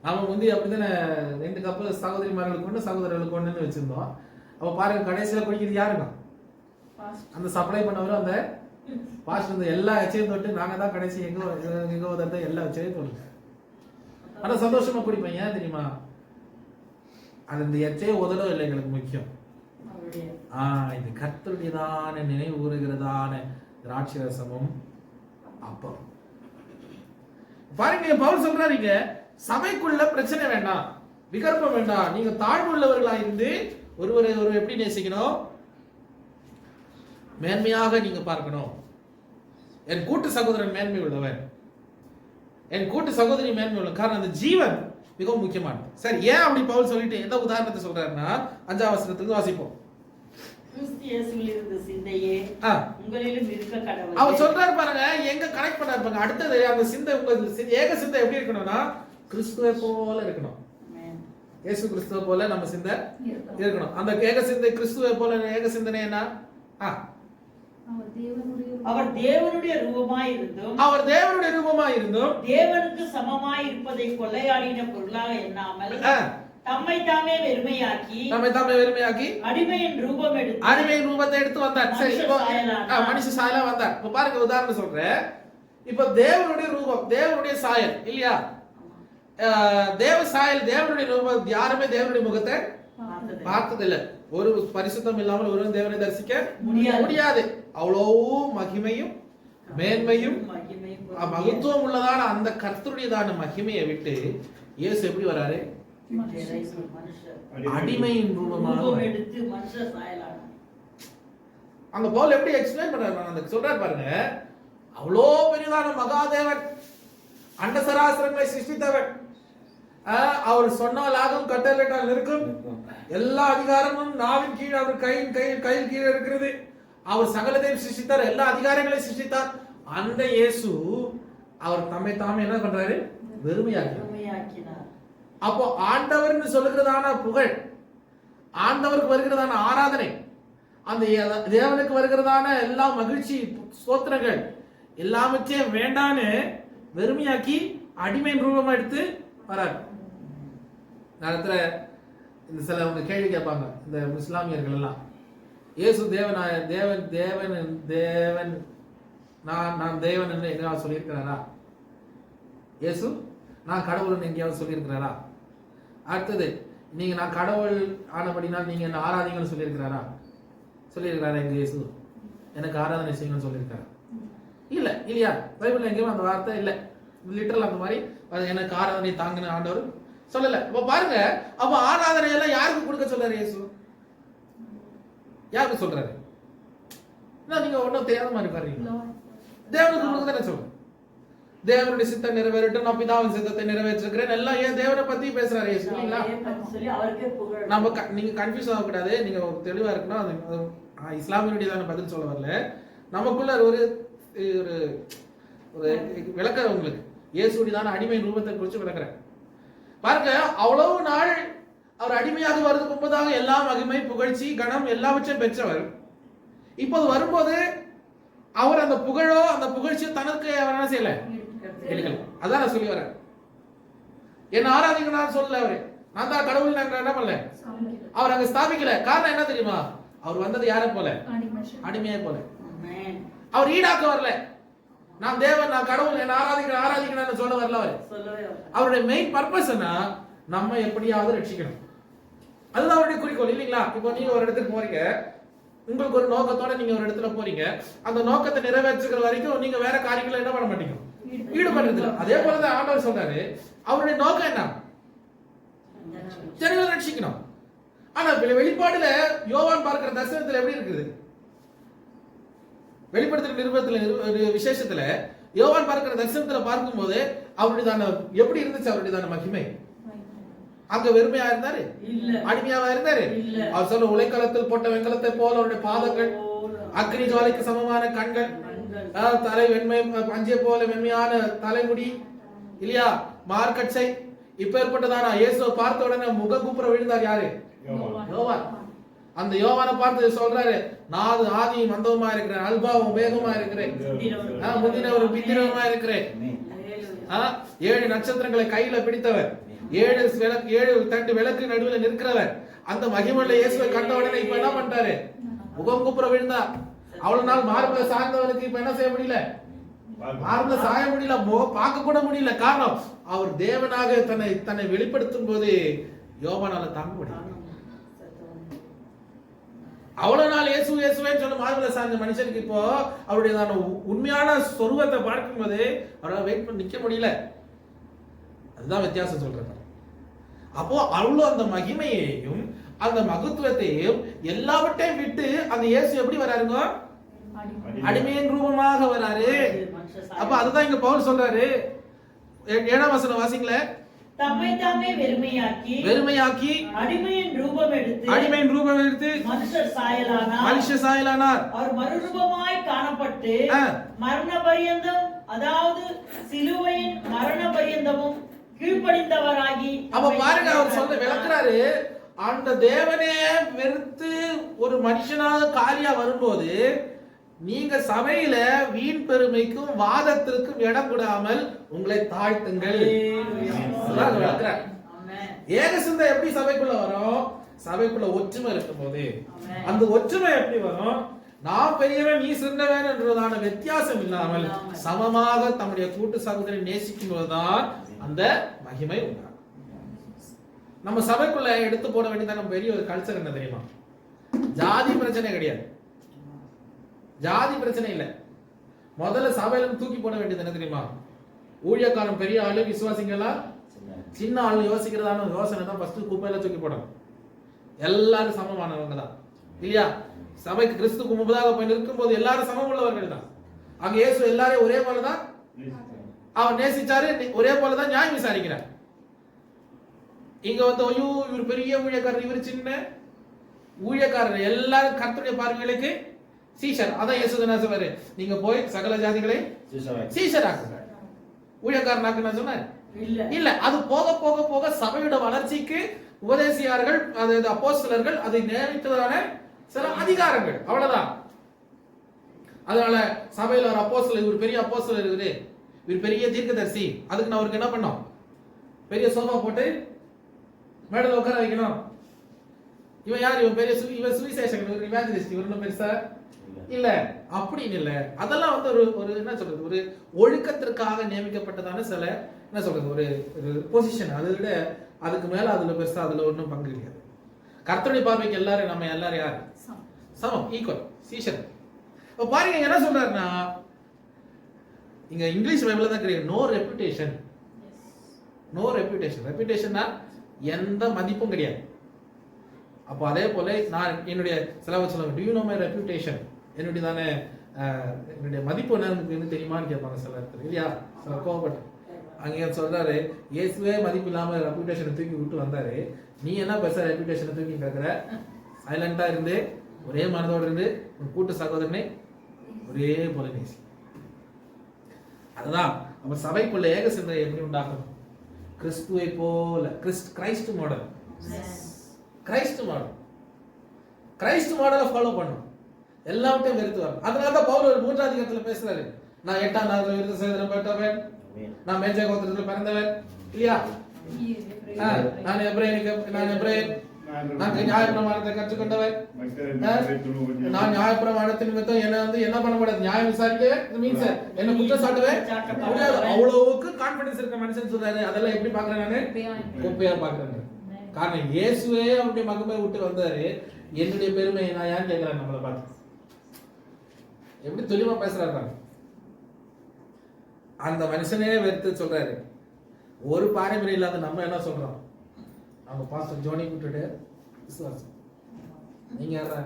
அவன் அப்படித்தானே 2 கப்பு சகோதரிமார்களுக்கு ஒண்ணு சகோதரர்களுக்கு ஒண்ணுன்னு வச்சிருந்தோம். அப்ப பாருங்க, கடைசியில குடிக்கிறது யாருங்க? அந்த சப்ளை பண்ணவரும் அந்த பாஸ்டர். எல்லா எச்சையும் தொட்டு நாங்க தான் கடைசி எங்க உதட்ட எல்லா எச்சையும் தொடுங்க. ஆனா சந்தோஷமா குடிப்பேன். ஏன் தெரியுமா? அது இந்த எச்சைய உதடும் இல்லை எங்களுக்கு முக்கியம். இது கர்த்தருடையதான நினைவு கூறுகிறதான திராட்சை ரசமும் அப்பம். பாருங்க, பவுல் சொல்றாருங்க, சபைக்குள்ள பிரச்சனை வேண்டாம், விகற்பம் வேண்டாம். நீங்க தாழ்வு உள்ளவர்களா இருந்து ஒருவரை எப்படி நேசிக்கணும்? மேன்மையாக நீங்க பார்க்கணும். என் கூட்டு சகோதரன் மேன்மை உள்ளவன், என் கூட்டு சகோதரி மேன்மை உள்ள. காரணம் அந்த ஜீவன் மிகவும் முக்கியமானது. சரி, ஏன் அப்படி பவுல் சொல்லிட்டு எந்த உதாரணத்தை சொல்றாருன்னா 5ஆம் வசனத்துக்கு வாசிப்போம். அவர் சொல்றாரு பாருங்க, எங்க கனெக்ட் பண்றாரு பாருங்க. அடுத்தது அந்த சிந்தை, உங்க ஏக சிந்தை எப்படி இருக்கணும்னா கிறிஸ்துவை போல இருக்கணும். இயேசு கிறிஸ்துவ போல நம்ம சிந்தை இருக்கணும். அந்த ஏக சிந்தை கிறிஸ்துவை போல ஏக சிந்தனை என்ன? அவர் தேவனுடைய ரூபமாய் இருந்தும் தேவனுக்கு சமமாய் இருப்பதை கொள்ளையாடின பொருளாக எண்ணாமல் தம்மை தாமே வெறுமையாக்கி அடிமையின் ரூபத்தை எடுத்து வந்தார். சரி, மனுஷ சாயலா வந்தார். இப்ப பாருங்க, உதாரணம் சொல்றேன். இப்ப தேவனுடைய ரூபம், தேவனுடைய சாயல் இல்லையா? தேவ சாயல், தேவனுடைய ரூபம். யாருமே தேவனுடைய முகத்தை பார்த்ததில்லை. ஒரு பரிசுத்தம் இல்லாமல் ஒருவன் தேவனை தரிசிக்க முடியாது. அவ்வளவு மகிமையும் மேன்மையும் மகத்துவம் உள்ளதான அந்த கர்த்தருடையதான மகிமையை விட்டு இயேசு எப்படி வராரு? அடிமையின் ரூபமாக எடுத்து மனுஷ சாயலான. அங்க பவுல் எப்படி எக்ஸ்பிளைன் பண்றாரு? அந்த சொல்றாரு பாருங்க, அவ்வளோ பெரியதான மகாதேவன், அண்ட சராசரங்களை சிருஷ்டித்தவன், அவர் சொன்னாலாகும் கட்டளையிட்டால் இருக்கும், எல்லா அதிகாரமும் நாவின் கீழ், அவர் கையில் கீழே இருக்கிறது. அவர் சகலத்தையும் சிருஷ்டித்தார், எல்லா அதிகாரங்களையும் சிருஷ்டித்தார். அந்த இயேசு அவர் தம்மை தாமே என்ன பண்றாரு? வெறுமையாக்கினார். அப்போ ஆண்டவர்னு சொல்லுகிறதான புகழ், ஆண்டவருக்கு வருகிறதான ஆராதனை, அந்த தேவனுக்கு வருகிறதான எல்லா மகிழ்ச்சி ஸ்தோத்திரங்கள் எல்லாவற்றையும் வேண்டான்னு வெறுமையாக்கி அடிமையின் ரூபமா எடுத்து வராரு. நேரத்துல இந்த சிலவங்க கேள்வி கேட்பாங்க, இந்த இஸ்லாமியர்கள் எல்லாம், இயேசு தேவன் நான் தேவன் என்று எங்கேயாவது சொல்லியிருக்கிறாரா? இயேசு நான் கடவுள்னு எங்கேயாவது சொல்லியிருக்கிறாரா? அடுத்தது, நீங்க நான் கடவுள் ஆனபடினால் நீங்க என்ன ஆராதிங்கன்னு சொல்லியிருக்கிறாரா? சொல்லியிருக்கிறாரா? எங்க இயேசு எனக்கு ஆராதனை செய்யுங்கன்னு சொல்லியிருக்காரு? இல்ல, இல்லையா? பைபிள்ல எங்கேயும் அந்த வார்த்தை இல்லை. லிட்டரல் அந்த மாதிரி எனக்கு ஆராதனை தாங்கின ஆண்டவர் சொல்லல. அப்ப பாருங்க, அப்ப ஆராதனை எல்லாம் யாருக்கு கொடுக்க சொல்றாரு இயேசு? யாருக்கு சொல்றாரு? நீங்க ஒன்னும் தெரியாத மாதிரி பாருங்க. தேவனுக்கு கொடுக்க தானே சொல்றேன். தேவனுடைய சித்தம் நிறைவேறட்டும், நான் பிதாவின் சித்தத்தை நிறைவேற்றிருக்கிறேன், எல்லாம் ஏன் தேவனை பத்தி பேசுறாரு இயேசு. நம்ம நீங்க கன்ஃபியூஸ் ஆகக்கூடாது, நீங்க தெளிவா இருக்கணும். அது இஸ்லாமியனுடையதான பதில் சொல்ல வரல, நமக்குள்ள ஒரு ஒரு விளக்கம் உங்களுக்கு இயேசுடையதான அடிமையின் ரூபத்தை குறித்து விளக்குறேன். பாருங்க, அவ்வளவு நாள் அவர் அடிமையாக வருவதற்கு முன்பதாக எல்லா மகிமை, புகழ்ச்சி, கணம் எல்லாவற்றையும் பெற்றவர். இப்போது வரும்போது அவர் அந்த புகழோ அந்த புகழ்ச்சியோ தனக்கு அவர் என்ன செய்யல, எடுக்கல. அதான் நான் சொல்லி வரேன். என்ன ஆராதிக்க நான் சொல்லல, அவரு நான் தான் கடவுள் நாங்க என்ன பண்ணல, அவர் அங்க ஸ்தாபிக்கல. காரணம் என்ன தெரியுமா? அவர் வந்தது யாரை போல? அடிமையை போல. அவர் ஈடாக்க வரல, நான் தேவன், நான் கடவுள், என்ன ஆராதிக்கணும்னு சொல்ல வரல அவர். அவருடைய மெயின் பர்பஸ் என்ன? நம்ம எப்படியாவது ரட்சிக்கணும். அதுதான் அவருடைய குறிக்கோள் இல்லைங்களா? இப்போ நீங்க ஒரு இடத்துக்கு போறீங்க, உங்களுக்கு ஒரு நோக்கத்தோட நீங்க ஒரு இடத்துல போறீங்க, அந்த நோக்கத்தை நிறைவேற்றுகிற வரைக்கும் நீங்க வேற காரியங்களை என்ன பண்ண மாட்டீங்க, ஈடுபடுறது இல்லை. அதே போலதான் ஆண்டவர் சொல்றாரு, அவருடைய நோக்கம் என்ன? ஜனங்களை ரட்சிக்கணும். ஆனா வெளிப்பாடுல யோவான் பார்க்கிற தரிசனத்துல எப்படி இருக்குது? வெளிப்படுத்துற நிருபத்துல விசேஷத்துல யோவான் பார்க்கிற தரிசனத்துல பார்க்கும்போது அவருடைய எப்படி இருந்துச்சு? அவருடைய மகிமை அங்க வெறுமையா இருந்தாரு, அடிமையாவா இருந்தாரு? அவர் சொல்ல உலைக்களத்தில் போட்ட வெண்கலத்தை போல அவருடைய பாதங்கள், அக்னி ஜுவாலைக்கு சமமான கண்கள், தலை வெண்மை பஞ்சை போல வெண்மையான தலைமுடி இல்லையா, மார்க்கச்சை. இப்ப ஏற்பட்டதானா இயேசுவை பார்த்த உடனே முக கூப்புற விழுந்தார் யாரு? யோவான். அந்த யோவானை பார்த்து சொல்றாரு, நான் ஆதியும் அந்தவுமா இருக்கிறேன், அல்பாவும் வேகமா இருக்கிறேன், முந்தினவரும் பிந்தினவருமா இருக்கிறேன். 7 நட்சத்திரங்களை கையில பிடித்தவர், 7 தட்டு விளக்கு நடுவில் நிற்கிறவர். அந்த மகிமையுள்ள இயேசுவை கண்ட உடனே இப்ப என்ன பண்ணிட்டாரு? முகம் கூப்புற விழுந்தா. அவ்வளவு நாள் மார்புல சார்ந்தவனுக்கு இப்ப என்ன செய்ய முடியல? மார்புல சாய முடியல, பார்க்க கூட முடியல. காரணம், அவர் தேவனாக தன்னை வெளிப்படுத்தும் போது யோவானால தாங்க முடியல. அவ்வளவு நாள் இயேசு இயேசுவேன்னு சொல்ல மார்புல சார்ந்த மனுஷனுக்கு இப்போ அவருடைய உண்மையான சொருவத்தை பார்க்கும்போது அவரால் வெயிட் பண்ணி நிக்க முடியல. அதுதான் வித்தியாசம் சொல்றாங்க. அப்போ அவ்வளவு அந்த மகிமையையும் அந்த மகத்துவத்தையும் எல்லாவற்றையும் விட்டு அந்த இயேசு எப்படி வராருங்க? அடிமையின் ரூபமாக வராரு. அப்ப அதுதான் இங்க பவுல் சொல்றாரு. 7ஆம் வசனம் வாசிங்களே. தம்மை தாமே வெறுமையாக்கி அடிமையின் ரூபம் எடுத்து மனுஷ சாயலானார். அவர் மறுரூபமாய் காணப்பட்டு மரண பரியந்தம், அதாவது சிலுவையின் மரண பரியந்தமும் கீழ்ப்படிந்தவராகி. அப்ப பாருங்க, அவர் சொல்ல விளக்குறாரு, அந்த தேவனே வெறுத்து ஒரு மனுஷனாக காரியா வரும்போது நீங்க சபையில வீண் பெருமைக்கும் வாதத்திற்கும் இடம் கொடாமல் உங்களை தாழ்த்துங்கள். ஏக சிந்தை எப்படி சபைக்குள்ள வரும்? சபைக்குள்ள ஒற்றுமை இருக்கும் போது. அந்த ஒற்றுமை எப்படி வரும்? நான் பெரியவன் நீ சின்னவன் என்றதான வித்தியாசம் இல்லாமல் சமமாக தம்முடைய கூட்டு சகோதரி நேசிக்கும் போதுதான் அந்த மகிமை உண்டாகும். நம்ம சபைக்குள்ள எடுத்து போட வேண்டியதான் நம்ம பெரிய ஒரு கல்ச்சர் என்ன தெரியுமா? ஜாதி பிரச்சனை கிடையாது, ஜாதி பிரச்சனை இல்ல. முதல்ல சபையில தூக்கி போட வேண்டியது என்ன தெரியுமா? ஊழியக்காரன் பெரிய ஆளு, விசுவாசிங்களா சின்ன ஆளு யோசிக்கிறதான யோசனை தான் ஃபர்ஸ்ட் குப்பையில தூக்கி போடணும். எல்லாரும் சமமானவங்க தான் இல்லையா? சபைக்கு கிறிஸ்துக்கு முன்பதாக போய் நிற்கும் போது எல்லாரும் சமம் உள்ளவர்கள் தான். அங்க இயேசு எல்லாரையும் ஒரே போலதான் அவர் நேசிச்சாரு, ஒரே போலதான் நியாயம் விசாரிக்கிறார். இங்க ஐயோ இவர் பெரிய ஊழியக்காரர், இவர் சின்ன ஊழியக்காரர், எல்லாரும் கர்த்தருடைய பார்வைகளுக்கு சீஷர். அதான் இயேசு என்ன சொல்றாரு? நீங்க போய் சகல ஜாதிகளை சீஷர் ஆக்குங்க. ஊழியக்காரனாக்கு நான் சொன்னேன் இல்ல. அது போக போக போக சபையோட வளர்ச்சிக்கு உபதேசியார்கள், அதாவது அப்போஸ்தலர்கள், அதை நியமித்ததான சில அதிகாரங்கள், அவ்வளவுதான். அதனால சபையில ஒரு அப்போஸ்தலர், இவர் பெரிய அப்போஸ்தலர் இருக்குது, இவர் பெரிய தீர்க்கதரிசி, அதுக்கு நான் அவருக்கு என்ன பண்ணோம்? பெரிய சோஃபா போட்டு மேடல உட்கார வைக்கணும். இவன் யார்? இவன் பெரிய இவன் சுவிசேஷகன், இவர் இவாஞ்சலிஸ்ட், இவர் ஒன்றும் பெருசா இல்ல அப்படின்னு இல்ல. அதெல்லாம் ஒரு என்ன சொல்றது, ஒரு ஒழுக்கத்திற்காக நியமிக்கப்பட்டதான சில என்ன சொல்றது ஒரு பொசிஷன். அதை விட அதுக்கு மேல அதுல பெருசா அதுல ஒன்றும் பங்கு கிடையாது. கர்த்தருடைய பார்வைக்கு எல்லாரும் நம்ம எல்லாரும் யாரு? சமம், ஈக்குவல், சீஷன். இப்ப பாருங்க என்ன சொல்றாருன்னா, இங்க இங்கிலீஷ் பைபிள்ல தான் கிடையாது நோ ரெப்யூட்டேஷன். No reputation. ரெப்யூட்டேஷன்னா எந்த மதிப்பும் கிடையாது. அப்போ அதே போல நான் என்னுடைய செலவு சொல்லுவேன், to you know my reputation, என்னுடைய மதிப்பு என்ன தெரியுமான்னு கேட்பாங்க சில இடத்துல இல்லையா? சில கோவப்பட்டு அங்கே சொல்றாரு, இயேசுவே மதிப்பு இல்லாம ரெப்யூட்டேஷனை தூக்கி விட்டு வந்தாரு, நீ என்ன பெருசா ரெப்யூட்டேஷனை தூக்கி கேட்கிற? சைலண்டா இருந்து ஒரே மனதோடு இருந்து உன் கூட்டு சகோதரனை ஒரே போல நேசி. அதுதான் நம்ம சபைக்குள்ள ஏக சிந்தை எப்படி உண்டாக்கணும்? கிறிஸ்துவை போல, Christ model, Christ model, Christ மாடலை ஃபாலோ பண்ணும், எல்லாவற்றையும் வெறுத்து வரும். அதனாலதான் பவுல் ஒரு 3ஆம் அதிகாரத்துல பேசுறாரு, நான் 8ஆம் நாளில் விருது செய்தவன் பெற்றவன், நான் மேஜை கோத்திரத்தில் பிறந்தவன் இல்லையா? நான் எப்ரேன் நான் நியாயப்பிரமாணத்தை கற்றுக்கொண்டவர். நான் நியாயப்பிரமாணத்தின் நிமித்தம் என்ன பண்ணக்கூடாது, நியாயம் விசாரிக்க மீன்ஸ் என்ன குற்றம் சாட்டுவேன் அவ்வளவுக்கு கான்பிடன்ஸ் இருக்க மனுஷன் சொல்றாரு. அதெல்லாம் எப்படி பாக்குறேன் நானு, குப்பையா பாக்குறேன். காரணம் இயேசுவே அவருடைய மகிமை விட்டு வந்தாரு, என்னுடைய பெருமை நான் ஏன் கேட்கிறேன். நம்மளை பார்த்து எப்படி தெளிவா பேசுறாரு. அந்த மனுஷனே வெறுத்து சொல்றாரு. ஒரு பாரம்பரியம் இல்லாத நம்ம என்ன சொல்றோம், அவங்க பாஸ்டர் ஜோனி கூட்டுட்டு விசுவாசம், நீங்க யாரா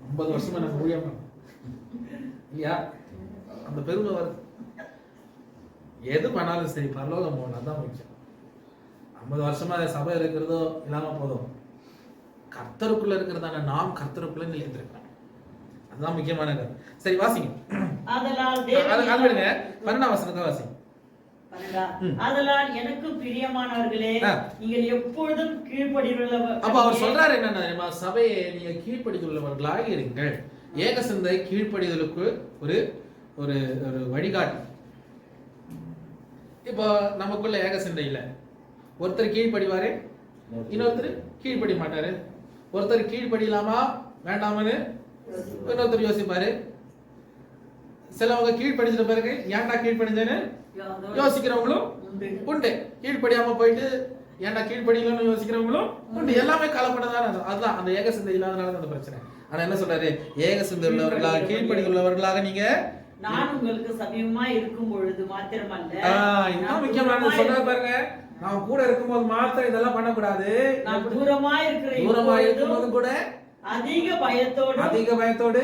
50 வருஷமா நம்ம ஊழியம் இல்லையா, அந்த பெருமை வருது. எது பண்ணாலும் சரி பரலோகம் போகணும், அதான் முக்கியம். 50 வருஷமா சபை இருக்கிறதோ இல்லாம போதும், கர்த்தருக்குள்ள இருக்கிறதான நாம் கர்த்தருக்குள்ள நிலைத்திருக்கோம், அதுதான் முக்கியமானது. சரி வாசிங்க. அது விடுங்க, 12ஆம் வசனத்தை வாசிங்க. அதனால் எனக்கு பிரியமானவர்களே, நீங்கள் எப்பொழுதும் கீழ்ப்படியுள்ளவர். அப்ப அவர் சொல்றாரு என்னன்னா, சபையை நீங்க கீழ்ப்படியுள்ளவர்களாக இருங்கள். ஏக சிந்தை கீழ்ப்படிதலுக்கு ஒரு ஒரு ஒரு வழிகாட்டு. இப்போ நமக்குள்ள ஏக சிந்தை இல்ல. ஒருத்தர் கீழ்ப்படிவாரு, இன்னொருத்தர் கீழ்ப்படி மாட்டாரு. ஒருத்தர் கீழ்ப்படியலாமா வேண்டாமன்னு இன்னொருத்தர் யோசிப்பாரு. சிலவங்க கீழ்ப்படிச்சிட்ட பிறகு ஏன்டா கீழ்ப்படிஞ்சேன்னு யோசிக்கிறவங்களும் உண்டு. கீழ்ப்படியாம போயிட்டு ஏன்டா கீழ்ப்படியலன்னு யோசிக்கிறவங்களும் உண்டு. எல்லாமே கலப்படதான். அதுதான் அந்த ஏக சிந்தை இல்லாதனால அந்த பிரச்சனை. ஆனா என்ன சொல்றாரு, ஏக சிந்தை உள்ளவர்களாக கீழ்ப்படி உள்ளவர்களாக நீங்க, நான் உங்களுக்கு சமீபமா இருக்கும் பொழுது மாத்திரமல்ல, இதுதான் முக்கியமானது சொல்றாரு பாருங்க. நான் கூட இருக்கும்போது மாத்திரம் இதெல்லாம் பண்ணக்கூடாது, நான் தூரமா இருக்கும்போது கூட அதிக பயத்தோடு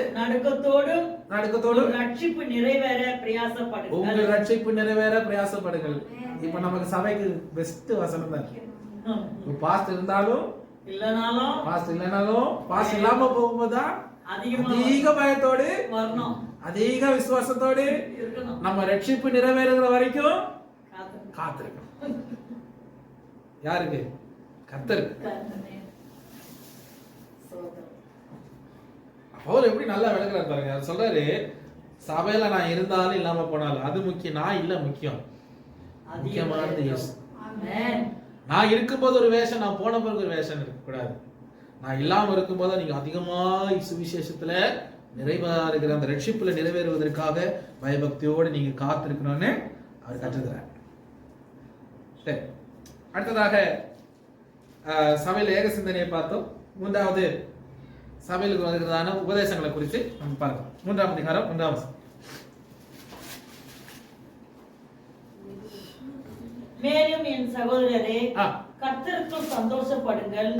நடுக்கத்தோடும் ரட்சிப்பு நிறைவேற பிரயாசப்படுங்கள். உங்கள் ரட்சிப்பு நிறைவேற பிரயாசப்படுங்கள். இப்ப நமக்கு சபைக்கு பெஸ்ட் வசனம் தான். பாஸ்ட் இருந்தாலும் இல்லனாலும், பாஸ்ட் இல்லாம போகும்போதுதான் அதிக பயத்தோடு வரணும், அதிக விசுவாசத்தோடு இருக்கணும். நம்ம ரட்சிப்பு நிறைவேறுகிற வரைக்கும் காத்திருக்கணும். யாருக்கு? கர்த்தருக்கு. அவர் எப்படி நல்லா விளக்குறாரு பாருங்க. அவர் சொல்றாரு, சபையில நான் இருந்தாலும் இல்லாம போனாலும் அது முக்கியம், நான் இல்ல முக்கியம், முக்கியமானது இயேசு. நான் இருக்கும்போது ஒரு வேஷம், நான் போன பிறகு ஒரு வேஷம் இருக்கக்கூடாது. நான் இல்லாம இருக்கும்போது நீங்க அதிகமா சுவிசேஷத்துல நிறைவேறுகிற அந்த ரட்சிப்புல நிறைவேறுவதற்காக பயபக்தியோடு நீங்க காத்திருக்கணும்னு அவர் கற்றுக்கிறார். சரி, அடுத்ததாக சபையில ஏக சிந்தனையை பார்த்தோம். மூன்றாவது சபையிலுக்கு வருகிறதான உபதேசங்களை குறித்து நம்ம பார்க்கலாம். 3ஆம் அதிகாரம் 1ஆம் வசனம். மேலும் என் சகோதரரே, கர்த்தருக்குள் சந்தோஷப்படுங்கள்.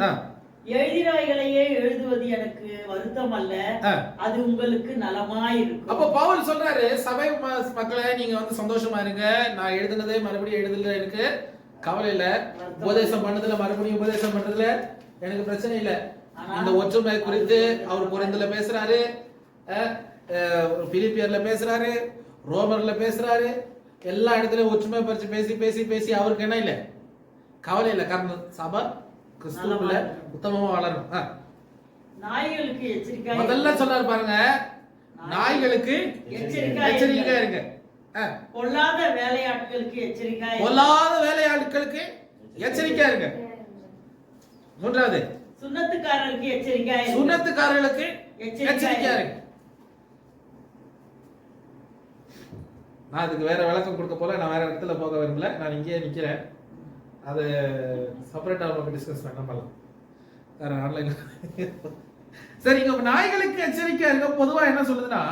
எழுதினவைகளையே எழுதுவது எனக்கு வருத்தம் அல்ல, அது உங்களுக்கு நலமாயிருக்கும். அப்ப பவுல் சொல்றாரு, சபை மக்களை நீங்க சந்தோஷமா இருங்க. நான் எழுதுனதே மறுபடியும் எழுதுல எனக்கு கவலை இல்ல. உபதேசம் பண்ணதுல மறுபடியும் உபதேசம் பண்றதுல எனக்கு பிரச்சனை இல்ல. இந்த ஒற்றுமை குறித்து அவர் கொரிந்தில பேசுறாரு, பிலிப்பியர்ல பேசுறாரு, ரோமர்ல பேசுறாரு. எல்லா இடத்துலயும் ஒற்றுமை பறிச்சு பேசி பேசி பேசி அவருக்கு என்ன இல்ல, கவலை இல்ல. காரணம் சபை கிறிஸ்துவுக்குள்ள உத்தமமா வளரும். நாய்களுக்கு எச்சரிக்கை முதல்ல சொல்றாரு பாருங்க, நாய்களுக்கு எச்சரிக்கையா இருங்க. பொல்லாத வேலையாட்களுக்கு எச்சரிக்கையா இருங்க. மூன்றாவது, சுன்னத்துக்காரர்களுக்கு எச்சரிக்கையா இருக்கு. நான் அதுக்கு வேற விளக்கம் கொடுக்க போல, நான் வேற இடத்துல போக விரும்பல, நான் இங்கேயே நிக்கிறேன். அது செப்பரேட்டா நமக்கு டிஸ்கஸ் பண்ணலாம் வேற ஆன்லைன்ல. சரி, இங்க நாய்களுக்கு எச்சரிக்கையா இருக்க பொதுவா என்ன சொல்லுதுன்னா,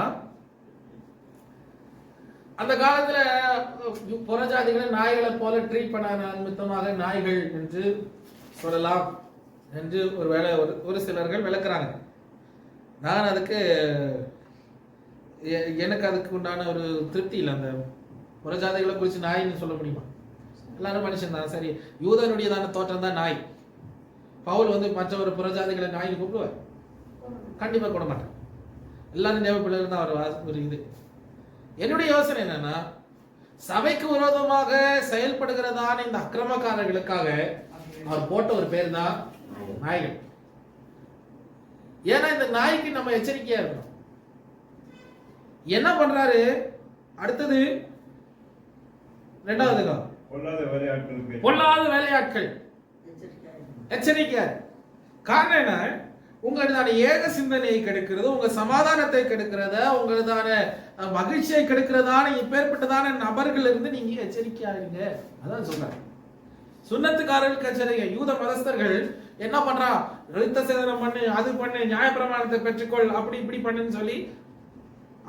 அந்த காலத்துல புறஜாதிகளை நாய்களை போல ட்ரீட் பண்ண நிமித்தமாக நாய்கள் என்று சொல்லலாம் என்று ஒரு சிலர்கள் விளக்குறாங்க. நான் எனக்கு அதுக்கு உண்டான ஒரு திருப்தி இல்லை. அந்த புறஜாதிகளை குறித்து நாய்ன்னு சொல்ல முடியுமா? எல்லாரும் மனுஷன் தான். சரி, யூதனுடையதான தோற்றம் தான் நாய். பவுல் மற்ற ஒரு புறஜாதிகளை நாய்னு கூப்பிடுவார்? கண்டிப்பா கூட மாட்டேன். எல்லாரும் தேவைப்பிள்ளை தான் அவர் ஒரு இது. என்னுடைய யோசனை என்னன்னா, சபைக்கு விரோதமாக செயல்படுகிறதான இந்த அக்கிரமக்காரர்களுக்காக அவர் போட்ட ஒரு பேர் தான் நாய்கள். ஏன்னா இந்த நாய்க்கு நம்ம எச்சரிக்கையா இருக்கணும். என்ன பண்றாரு அடுத்தது? இரண்டாவது பொல்லாத வேலையாட்கள் எச்சரிக்கையார். காரணம் என்ன? உங்களதான ஏக சிந்தனையை கெடுக்கிறது, உங்க சமாதானத்தை கெடுக்கிறத, உங்களதான மகிழ்ச்சியை கெடுக்கிறதான இப்பேற்பட்டதான நபர்கள் இருந்து நீங்க எச்சரிக்கையாருங்க. அதான் சொல்றாங்க. சுன்னத்துக்காரர்களுக்கு எச்சரிக்கை. யூத மதஸ்தர்கள் என்ன பண்றா, விருத்த சேதனம் பண்ணு, அது பண்ணு, நியாயப்பிரமாணத்தை பெற்றுக்கொள், அப்படி இப்படி பண்ணுன்னு சொல்லி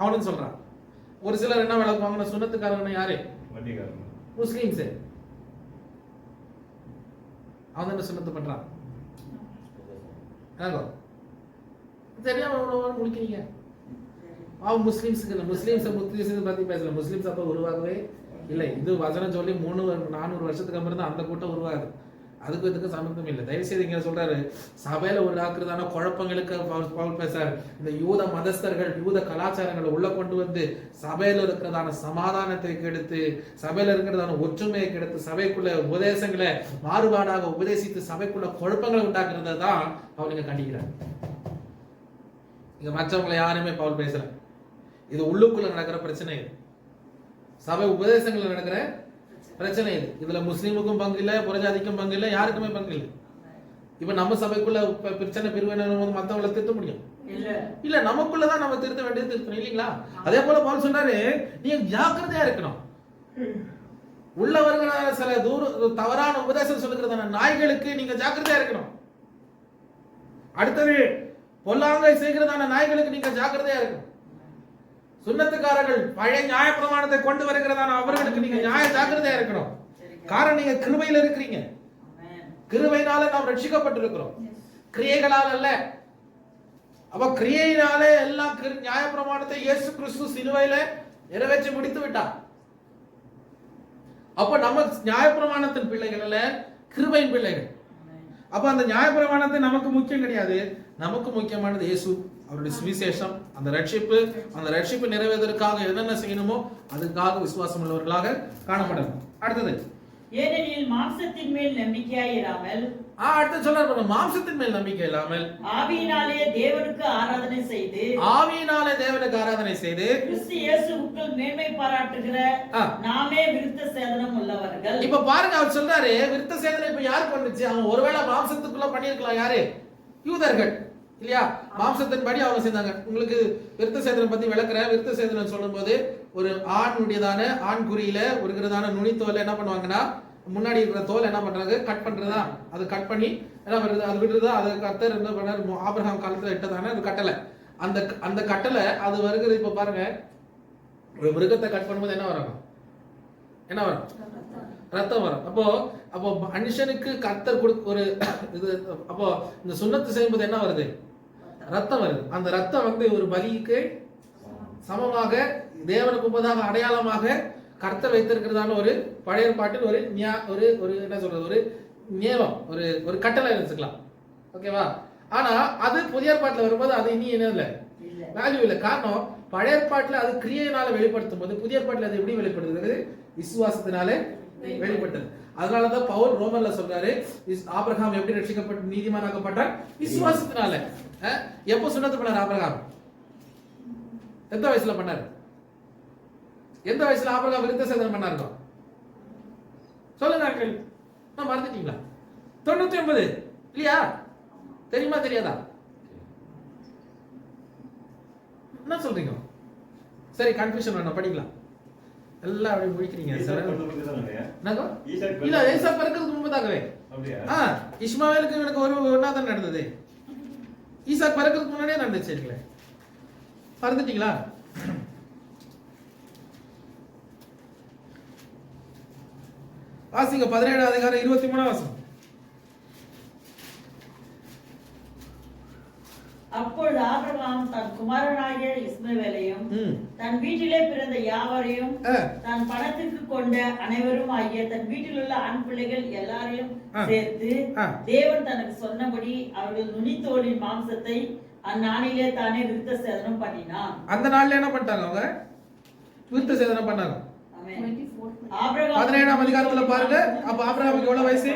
அவனும் சொல்றான். ஒரு சிலர் என்ன விளக்குவாங்கன்னா, சுன்னத்துக்காரங்க யாரு? முஸ்லிம்ஸ். அவன் என்ன சுன்னத்து பண்றான்? தெரியாம முடிக்கிறீங்க. அவன் முஸ்லிம்ஸுக்கு முஸ்லிம்ஸ் பத்தி பேசல. முஸ்லிம்ஸ் அப்ப உருவாகவே இல்லை. இது வசனம் சொல்லி 300-400 வருஷத்துக்கு அப்புறம் தான் அந்த கூட்டம் உருவாகுது. அதுக்கு இதுக்கு சம்பந்தம் இல்லை. தயவுசெய்து இங்க சொல்றாரு, சபையில உருவாக்குறதான குழப்பங்களுக்கு பவுல் பேசுறாரு. இந்த யூத மதஸ்தர்கள் யூத கலாச்சாரங்களை உள்ள கொண்டு வந்து சபையில இருக்கிறதான சமாதானத்தை கெடுத்து, சபையில இருக்கிறதான ஒற்றுமையை கெடுத்து, சபைக்குள்ள உபதேசங்களை மாறுபாடாக உபதேசித்து சபைக்குள்ள குழப்பங்களை உண்டாக்குறத தான் பவுல் கண்டிக்கிறார். இங்க மற்றவங்களை யாருமே பவுல் பேசல. இது உள்ளுக்குள்ள நடக்கிற பிரச்சனை. இது சபை உபதேசங்கள் நடக்கிற பிரச்சனை. இது இதுல முஸ்லீமுக்கும் பங்கு இல்ல, புறஜாதிக்கும் பங்கு இல்ல, யாருக்குமே பங்கு இல்லை. இப்ப நம்ம சபைக்குள்ள பிரச்சனை பிரிவினர் மத்தவங்களை திருத்த முடியும் இல்ல? நமக்குள்ளதான் நம்ம திருத்த வேண்டியது திருத்தணும், இல்லீங்களா? அதே போல பவுல் சொன்னாரு, நீங்க ஜாக்கிரதையா இருக்கணும். உள்ள வருகிற சில தவறான உபதேசம் சொல்லுகிறதான நாய்களுக்கு நீங்க ஜாக்கிரதையா இருக்கணும். அடுத்தது பொல்லாங்கை செய்கிறதான நாய்களுக்கு நீங்க ஜாக்கிரதையா இருக்கணும். சுன்னத்துக்காரர்கள் பழைய நியாய பிரமாணத்தை கொண்டு வருகிறதான அவர்களுக்கு நீங்க நியாய ஜாக்கிரதையா இருக்கணும். காரணம், நீங்க கிருபையில இருக்கிறீங்க. கிருபையினால நாம் ரட்சிக்கப்பட்டிருக்கிறோம், கிரியைகளால் அல்ல. அப்ப கிரியையினாலே எல்லாம் நியாய பிரமாணத்தை இயேசு கிறிஸ்து சிலுவையில நிறைவேற்றி முடித்து விட்டார். அப்ப நம்ம நியாய பிரமாணத்தின் பிள்ளைகள் அல்ல, கிருபையின் பிள்ளைகள். அப்ப அந்த நியாய பிரமாணத்தை நமக்கு முக்கியம் கிடையாது. நமக்கு முக்கியமானது இயேசு, அவருடைய சுவிசேஷம், அந்த ரட்சிப்பு நிறைவேறுவதற்காக என்னென்ன செய்யணுமோ அதுக்காக விசுவாசம் உள்ளவர்களாக காணப்படணும். அடுத்தது, ஏனெனில் மாம்சத்தின் மேல் நம்பிக்கையாயிராமல், அடுத்து சொல்றாரு, மாம்சத்தின் மேல் நம்பிக்கை இல்லாமல் ஆவியினாலே தேவனுக்கு ஆராதனை செய்து கிறிஸ்து இயேசுவுக்குள் மேன்மை பாராட்டுகிற நாமே விருத்த சேதனம் உள்ளவர்கள். இப்ப பாருங்க, அவர் சொல்றாரு விருத்த சேதனம் இப்ப யாருக்கு வந்துச்சு? அவன் ஒருவேளை மாம்சத்துக்குள்ள பண்ணிருக்கலாம். யாரு? யூதர்கள், இல்லையா? மாம்சத்தின் படி அவங்க செய்தாங்க. உங்களுக்கு விருத்த சேதனம் பத்தி விளக்குற. விருத்த சேதனம் சொல்லும் போது ஒரு ஆண் குறியில இருக்கிறதான நுனித்தோல் என்ன பண்ணுவாங்கன்னா, முன்னாடி இருக்கிற தோல் என்ன பண்றாங்க, கட் பண்றதா. அது கட் பண்ணி என்ன பண்றது, அது விடுறதா. அது கர்த்தர் என்ன பண்ணாரு, ஆபிரகாம் காலத்துல இட்டதானே அது கட்டளை. அந்த கட்டளை அது வருகிறது. இப்ப பாருங்க, ஒரு மிருகத்தை கட் பண்ணும்போது என்ன வரும்? ரத்தம் வரும். அப்போ மனுஷனுக்கு கர்த்தர் ஒரு இது. அப்போ இந்த சுன்னத்து செய்யும்போது என்ன வருது? ரத்தம் வருது. அந்த ரத்தம் ஒரு பலிக்கு சமமாக, தேவனுக்கு முன்பதாக அடையாளமாக கர்த்தர் வைத்திருக்கிறதான ஒரு பழைய ஏற்பாட்டில் ஒரு என்ன சொல்றது, ஒரு நியமம், ஒரு கட்டளை வச்சுக்கலாம். ஓகேவா? ஆனா அது புதிய ஏற்பாட்டில் வரும்போது அது இனி என்ன இல்லை, வேல்யூ இல்லை. காரணம், பழைய ஏற்பாட்டில் அது கிரியையினால வெளிப்படுத்தும் போது புதிய ஏற்பாட்டில் அது எப்படி வெளிப்படுத்துகிறது? விசுவாசத்தினாலே வெளிப்பட்டது. அதனாலதான் பவுல் ரோமன்ல சொல்றாரு, ஆபிரகாம் எப்படி ரட்சிக்கப்பட்டு நீதிமானாக்கப்பட்டார்? விசுவாசத்தினால. எப்போ சுன்னத்து பண்ணார் ஆபிரகாம்? எந்த வயசுல பண்ணாரு? எந்த வயசுல ஆபிரகாம் விருத்த சேதனம் பண்ணாரு? சொல்லுங்க அங்கிள், மறந்துட்டீங்களா? 99 இல்லையா? தெரியுமா தெரியாதா? என்ன சொல்றீங்க? சரி, கன்ஃபியூஷன் வேணும், படிக்கலாம். எல்லாம் அப்படி முடிக்கிறீங்க. இல்ல, ஏசா பிறக்கிறதுக்கு முன்பதாகவே. இஸ்மாவேலுக்கு எனக்கு ஒன்னா தான் நடந்தது. ஈசா பிறக்கிறதுக்கு முன்னாடியே நடந்துச்சு. மறந்துட்டீங்களா? வாசிங்க 17 அதிகாரம் 23 வசனம். அப்பொழுது ஆபிரகாம் தன் குமாரனாகிய இஸ்மவேலையும் தன் வீட்டிலே பிறந்த யாவரையும் தன் பணத்திற்கு கொண்ட அனைவரும் ஆகிய தன் வீட்டில் உள்ள ஆண் பிள்ளைகள் எல்லாரையும் சேர்த்து தேவன் தனக்கு சொன்னபடி அவர்கள் நுனித்தோலின் மாம்சத்தை அந்நாளிலே தானே விருத்த சேதனம் பண்ணினான். அந்த நாள்ல என்ன பண்ணிட்டாங்க? அவங்க விருத்த சேதனம் பண்ணாங்க. 17ஆம் அதிகாரத்துல பாருங்க. அப்ப ஆபிரகாமுக்கு எவ்வளவு வயசு?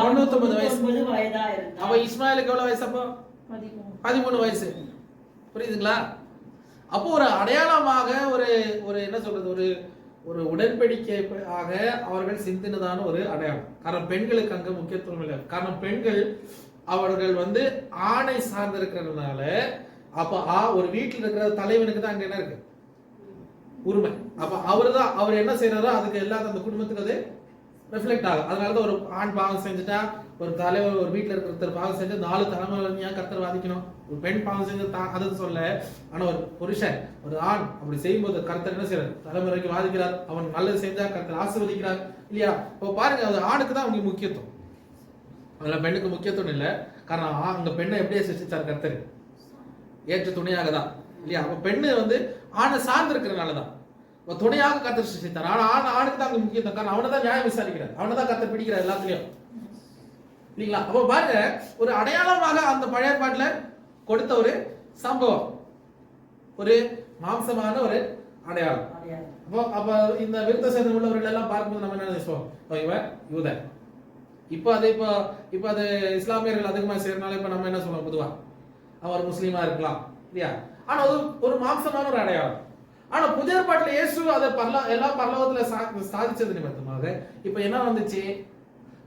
99 வயதா இருந்தார். அப்ப இஸ்மாயிலுக்கு எவ்வளவு வயசு? அப்போ 13 வயசு. புரியுதுங்களா? அப்போ ஒரு அடையாளமாக ஒரு என்ன சொல்றது, ஒரு உடன்படிக்கை ஆக அவர்கள் சிந்தினதான ஒரு அடையாளம். காரணம் பெண்களுக்கு அங்க முக்கியத்துவம் இல்லை. காரணம் பெண்கள் அவர்கள் வந்து ஆணை சார்ந்து இருக்கிறதுனால, அப்ப ஒரு வீட்டில் இருக்கிற தலைவனுக்கு தான் அங்க என்ன இருக்கு? உரிமை. அப்ப அவர் என்ன செய்யறாரோ அதுக்கு எல்லாரும் அந்த குடும்பத்துக்கு அது ரிஃப்ளெக்ட் ஆகும். அதனாலதான் ஒரு ஆண் பாவம் செஞ்சுட்டா, ஒரு தலைவர் ஒரு வீட்டுல இருக்கிற பாவம் செஞ்சு 4 தலைமுறை கர்த்தர் வாதிக்கணும். ஒரு பெண் பாவம் செஞ்சு அது சொல்ல, ஆனா ஒரு புருஷன் ஒரு ஆண் அப்படி செய்யும்போது கர்த்தர் என்ன செய்யறாரு? தலைமுறைக்கு வாதிக்கிறார். அவன் நல்லது செஞ்சா கர்த்தர் ஆசீர்வதிக்கிறார் இல்லையா? இப்போ பாருங்க, அது ஆணுக்கு தான் அவங்க முக்கியத்துவம், அதுல பெண்ணுக்கு முக்கியத்துவம் இல்லை. காரணம் அங்க பெண்ணை எப்படியே சிருஷ்டிச்சார் கர்த்தர்? ஏற்ற துணையாக தான் இல்லையா? அப்ப பெண்ணு வந்து ஆணை சார்ந்து இருக்கிறதுனாலதான் துணையாக கர்த்தர் சிருஷ்டித்தார். ஆனா ஆணுக்கு தான் அங்க முக்கியத்துவம். காரணம் அவனை தான் நியாயம் விசாரிக்கிறார், அவனை தான் கர்த்தர் பிடிக்கிறார் எல்லாத்துலயும் இல்லைங்களா? அப்ப பாருங்க, ஒரு அடையாளமாக அந்த பழைய பாட்டுல கொடுத்த ஒரு சம்பவம், ஒரு மாம்சமான ஒரு அடையாளம். அப்ப இந்த விருத்த சேதனம் உள்ளவர்கள் எல்லாம் பார்க்கும்போது நம்ம என்ன நினைச்சோம்? இவன் யூதன். இப்போ அது இஸ்லாமியர்கள் அதிகமா செய்யறதுனால இப்ப நம்ம என்ன சொல்லுவோம்? பொதுவா அவர் முஸ்லீமா இருக்கலாம் இல்லையா? ஆனா அது ஒரு மாம்சமான ஒரு அடையாளம். ஆனா புதிய ஏற்பாட்டுல இயேசு அதை எல்லா பரலோகத்துல சாதிச்சது நிமித்தமாக இப்ப என்ன வந்துச்சு?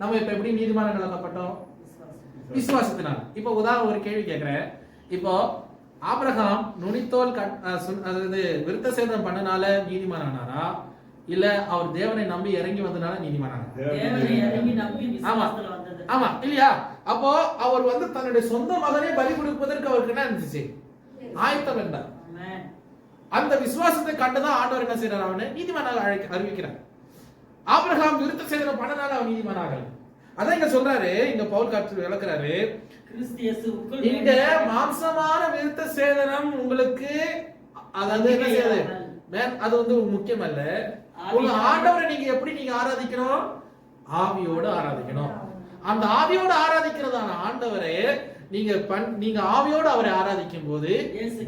நம்ம இப்ப எப்படி நீதிமான்கள் ஆக்கப்பட்டோம்? விசுவாசத்தினால். இப்ப உதாரணம் ஒரு கேள்வி கேட்கிறேன். இப்போ ஆபிரகாம் நுனித்தோல் அதாவது விருத்த சேதனம் பண்ணனால நீதிமான் ஆனாரா, இல்ல அவர் தேவனை நம்பி இறங்கி வந்தனால நீதிமான் ஆனாரா? ஆமா ஆமா இல்லையா? அப்போ அவர் வந்து தன்னுடைய சொந்த மகனை பலி கொடுப்பதற்கு அவருக்கு என்ன இருந்துச்சு? ஆயத்தம் இருந்தார். அந்த விசுவாசத்தை கண்டுதான் ஆண்டவர் என்ன செய்யறார்? அவனை நீதிமானாக அறிவிக்கிறார். ஆபிரகாம் விருத்த சேதனம் பண்ணனால அவன் நீதிமானாக. அதான் இங்க சொல்றாரு, இங்க பவுல் காற்று விளக்குறாரு, இங்க மாம்சமான விருத்த சேதனம் உங்களுக்கு அதாவது என்ன செய்யாது? அது வந்து முக்கியம் அல்ல. உங்க ஆண்டவரை நீங்க எப்படி ஆராதிக்கணும்? ஆவியோடு ஆராதிக்கணும். அந்த ஆவியோடு ஆராதிக்கிறதான ஆண்டவரை நீங்க ஆவியோடு அவரை ஆராதிக்கும் போது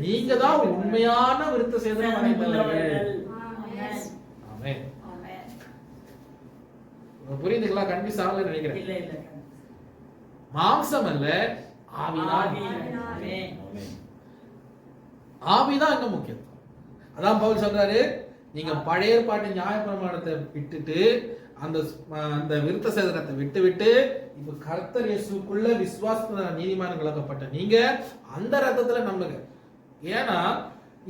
நீங்க தான் உண்மையான விருத்த சேதனம் அடைந்தவர்கள். ஆமென். புரியுதுங்களா? கன்ஃபியூஸ் ஆகல நினைக்கிறேன். மாம்சம் அல்ல, ஆவிதான். ஆவிதான் இங்க முக்கியம். அதான் பவுல் சொல்றாரு, நீங்க பழைய ஏற்பாட்டு நியாயப்பிரமாணத்தை விட்டுட்டு அந்த விருத்த சேதனத்தை விட்டு இப்ப கர்த்தர் இயேசுக்குள்ள விசுவாசத்துல நீதிமான்களாக்கப்பட்ட நீங்க அந்த ரத்தத்துல நம்புங்க. ஏன்னா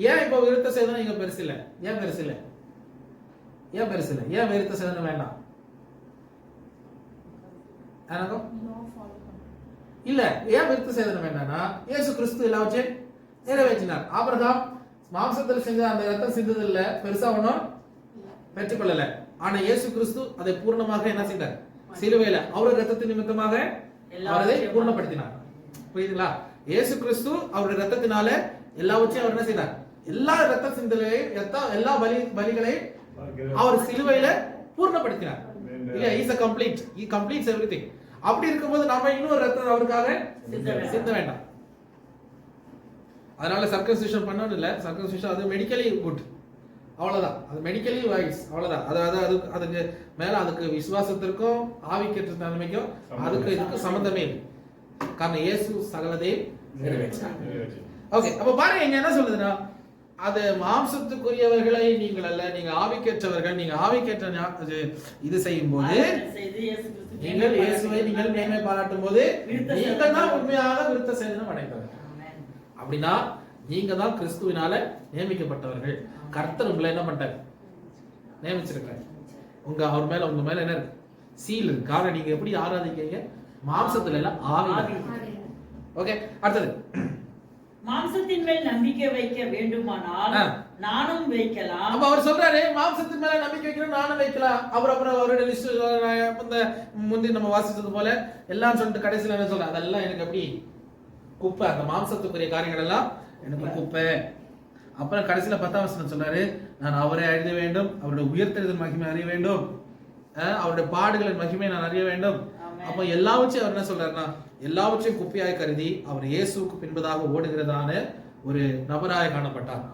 ஏன் இப்ப விருத்த சேதனம் இங்க பெருசு இல்ல? ஏன் பெருசு இல்ல? ஏன் விருத்த சேதனம் வேண்டாம்? இல்ல, ஏன் விருத்த சேதனம் வேண்டாம்னா இயேசு கிறிஸ்து எல்லாவற்றையும் நிறைவேற்றினார். ஆபிரகாம் மாம்சத்துல செஞ்ச அந்த ரத்தம் சிந்தது இல்ல, பெருசா ஒன்னும் பெற்றுக்கொள்ளல. ஆனா இயேசு கிறிஸ்து அதை பூர்ணமாக என்ன செய்தார்? சிலுவையில அவருடைய ரத்தத்தின் நிமித்தமாக அவரை பூர்ணப்படுத்தினார். புரியுதுங்களா? இயேசு கிறிஸ்து அவருடைய ரத்தத்தினால எல்லாவற்றையும் அவர் என்ன செய்தார்? எல்லா ரத்த சிந்தலையும் எல்லா பலிகளையும் அவர் சிலுவையில பூர்ணப்படுத்தினார். இல்ல, is a complete, he completes everything. அப்படி இருக்கும்போது நாம இன்னொரு ரத்தம் அவருக்காக சிந்த வேண்டாம். அதனால சர்க்கம்சிஷன் பண்ணணும் இல்ல. சர்க்கம்சிஷன் அது மெடிக்கலி குட், அவ்வளவுதான். அது மெடிக்கலி வைஸ், அவ்வளவுதான். அதாவது அதுக்கு மேல அதுக்கு விசுவாசத்திற்கும் ஆவிக்கேற்ற தன்மைக்கும் அதுக்கு இதுக்கு சம்பந்தமே இல்லை. காரணம் இயேசு சகலதையும் நிறைவேற்றினார். ஓகே, அப்ப பாருங்க இங்க என்ன சொல்லுதுன்னா, அது மாம்சத்துக்குரியவர்களை நீங்கள் அல்ல, நீங்க ஆவிக்கேற்றவர்கள். நீங்க ஆவிக்கேற்ற இது செய்யும் போது நீங்கள் இயேசுவை நீங்கள் மேன்மை பாராட்டும் போது நீங்கள் தான் உண்மையாக விருத்த சேதனம் அடைந்தவர்கள். அப்படின்னா நீங்க தான் கிறிஸ்துவினால நியமிக்கப்பட்டவர்கள். கர்த்தர் உங்களை என்ன பண்றாரு? நியமிச்சிருக்காரு. அவர் மேல உங்க மேல என்ன இருக்கு? சீல் இருக்கு. காரணம் நீங்க எப்படி ஆராதிக்கிறீங்க? மாம்சத்துல எல்லாம் ஆவி. ஓகே, அடுத்தது மாம்சத்தின் மேல் நம்பிக்கை வைக்க வேண்டுமானால் நானும் வைக்கலாம். அப்ப அவர் சொல்றாரு, மாம்சத்தின் மேல நம்பிக்கை வைக்கணும், நானும் வைக்கலாம். அப்புறம் அவருடைய லிஸ்ட் இந்த முந்தி நம்ம வாசிச்சது போல எல்லாம் சொல்லிட்டு கடைசியில் என்ன சொல்ற, அதெல்லாம் எனக்கு எப்படி குப்பை, அந்த மாம்சத்துக்குரிய காரியங்கள் எல்லாம் எனக்கு குப்பை. அப்புறம் கடைசியில 10ஆம் வசனம் சொல்றாரு, நான் அவரை அறிய வேண்டும், அவருடைய உயர்த்தெழுதல் மகிமை அறிய வேண்டும், அவருடைய பாடுகளின் மகிமை நான் அறிய வேண்டும். அப்ப எல்லாவற்றையும் அவர் என்ன சொல்றாருன்னா, எல்லாவற்றையும் குப்பையாய் கருதி அவர் இயேசுக்கு பின்பதாக ஓடுகிறதான ஒரு நபராக காணப்பட்டார்.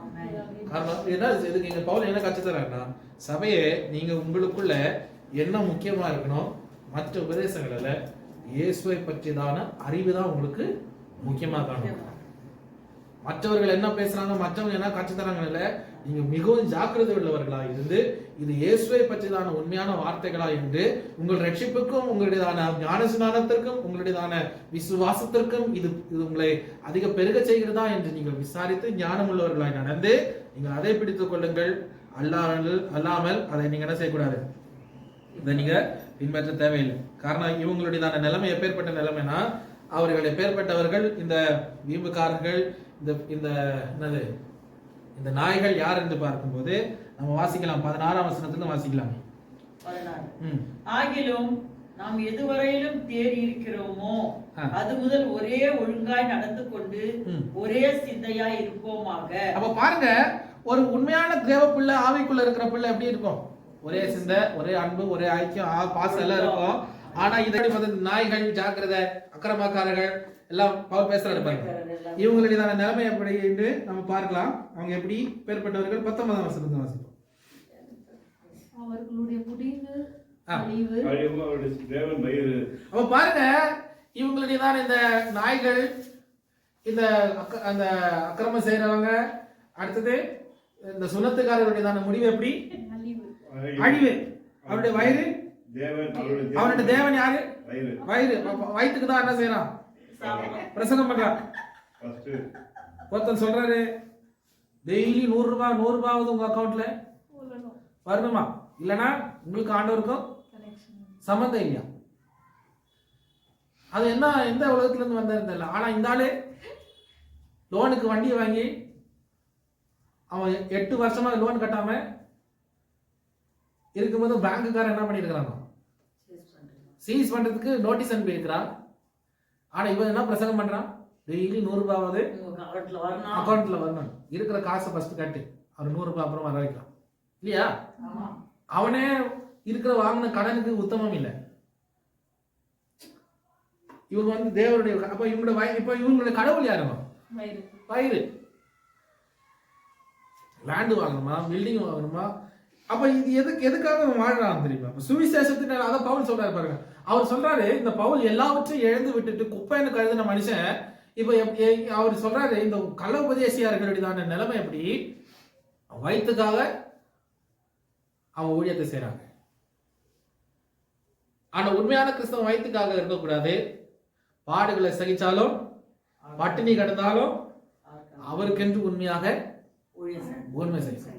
காரணம் என்ன? இதுக்கு இங்க பவுல் என்ன கற்றுத்தராருன்னா, சபையை நீங்க உங்களுக்குள்ள என்ன முக்கியமா இருக்கணும், மற்ற உபதேசங்கள்ல இயேசுவை பற்றியதான அறிவு தான் உங்களுக்கு முக்கியமா காணும். மற்றவர்கள் என்ன பேசுறாங்க, மற்றவங்க என்ன கற்றுத்தராங்க இல்ல, நீங்க மிகவும் ஜாக்கிரதை உள்ளவர்களா இருந்து இது இயேசுவை பற்றிதான உண்மையான வார்த்தைகளா என்று உங்கள் ரட்சிப்புக்கும் உங்களுடையதான ஞானஸ்நானத்திற்கும் உங்களுடையதான விசுவாசத்திற்கும் இது உங்களை அதிக பெருக செய்கிறதா என்று நீங்கள் விசாரித்து ஞானம் உள்ளவர்களாய் நடந்து நீங்கள் அதை பிடித்துக் கொள்ளுங்கள். அல்லாமல் அதை நீங்க என்ன செய்யக்கூடாது, இதை நீங்க பின்பற்ற தேவையில்லை. காரணம் இவங்களுடையதான நிலைமை எப்பேற்பட்ட நிலைமைனா, அவர்கள் எப்பேற்பட்டவர்கள், இந்த வீம்புக்காரர்கள், இந்த என்னது இந்த நாய்கள் யார் என்று பார்க்கும்போது நம்ம வாசிக்கலாம் 16ஆம் வசனத்துல வாசிக்கலாம். 16 ஆகிலும் நாம் எதுவரையிலும் தேறி இருக்கிறோமோ அது முதல் ஒரே ஒழுங்காய் நடந்து கொண்டு ஒரே சிந்தையாய் இருப்போமாக. அப்ப பாருங்க, ஒரு உண்மையான தேவ பிள்ளை, ஆவிக்குள்ள இருக்கிற பிள்ளை எப்படி இருக்கும்? ஒரே சிந்தை, ஒரே அன்பு, ஒரே ஐக்கியம், பாசம் எல்லாம் இருக்கும். ஆனா இதடி நாய்கள், ஜாக்கிரதை, அக்கிரமக்காரர்கள் எல்லாம் பவுல் பேசுறாரு பாருங்க. இவங்களுடைய நிலைமை எப்படி என்று நம்ம பார்க்கலாம். அவங்க எப்படி பேர்பட்டவர்கள் 19ஆம் வசனத்தை வாசிப்போம். அவர்களுடைய முடிவு அழிவு. அப்ப பாருங்க, இவங்களுடைய இந்த நாய்கள், இந்த அந்த அக்கிரமம் செய்யறவங்க, அடுத்தது இந்த சுனத்துக்காரருடைய முடிவு எப்படி? அழிவு. அவருடைய வயிறு, அவருடைய தேவன் யாரு? வயிறு. வயிற்றுக்கு தான் என்ன செய்யறான்? பிரசங்கம் பண்றான். ஒருத்தன் சொல்றாரு, டெய்லி 100 ரூபாய் உங்க அக்கௌண்ட்ல வரணுமா, இல்லனா உங்களுக்கு ஆண்டவருக்கும் சம்பந்தம் இல்லையா? அது என்ன, எந்த உலகத்துல இருந்து வந்தது தெரியல. ஆனா இந்த ஆளு லோனுக்கு வண்டியை வாங்கி அவன் 8 வருஷமா லோன் கட்டாம இருக்கும்போது பேங்குக்காரன் என்ன பண்ணிருக்கிறாங்க, சீஸ் பண்றதுக்கு நோட்டீஸ் அனுப்பி இருக்கிறான். ஆனா இவன் என்ன பிரசங்கம் பண்றான், டெய்லி 100 ரூபாவது அக்கௌண்ட்ல வரணும், இருக்கிற காசை ஃபர்ஸ்ட் கட்டு, அவர் 100 ரூபாய் அப்புறம் வர வைக்கலாம் இல்லையா? அவனே இருக்கிற வாங்கின கடனுக்கு உத்தமம் இல்லை. இவங்க தேவனுடைய, அப்ப இவங்களுடைய கடவுள் யாருமா? வயிறு. லேண்டு வாங்கணுமா, பில்டிங் வாங்கணுமா? அப்ப இது எதுக்காக வாழ்றான் தெரியுமா? சுவிசேஷத்தினால. அதை பவுல் சொல்றாரு பாருங்க. அவர் சொல்றாரு, இந்த பவுல் எல்லாவற்றையும் இழந்து விட்டுட்டு குப்பைன்னு கருதின மனுஷன் இப்ப அவர் சொல்றாரு, இந்த கள்ள உபதேசியார்களுடைய நிலைமை எப்படி? வயிற்றுக்காக அவன் ஊழியத்தை செய்யறாங்க. ஆனா உண்மையான கிறிஸ்தவன் வயிற்றுக்காக இருக்கக்கூடாது. பாடுகளை சகிச்சாலும், பட்டினி கிடந்தாலும் அவருக்கென்று உண்மையாக உண்மை செய்ய.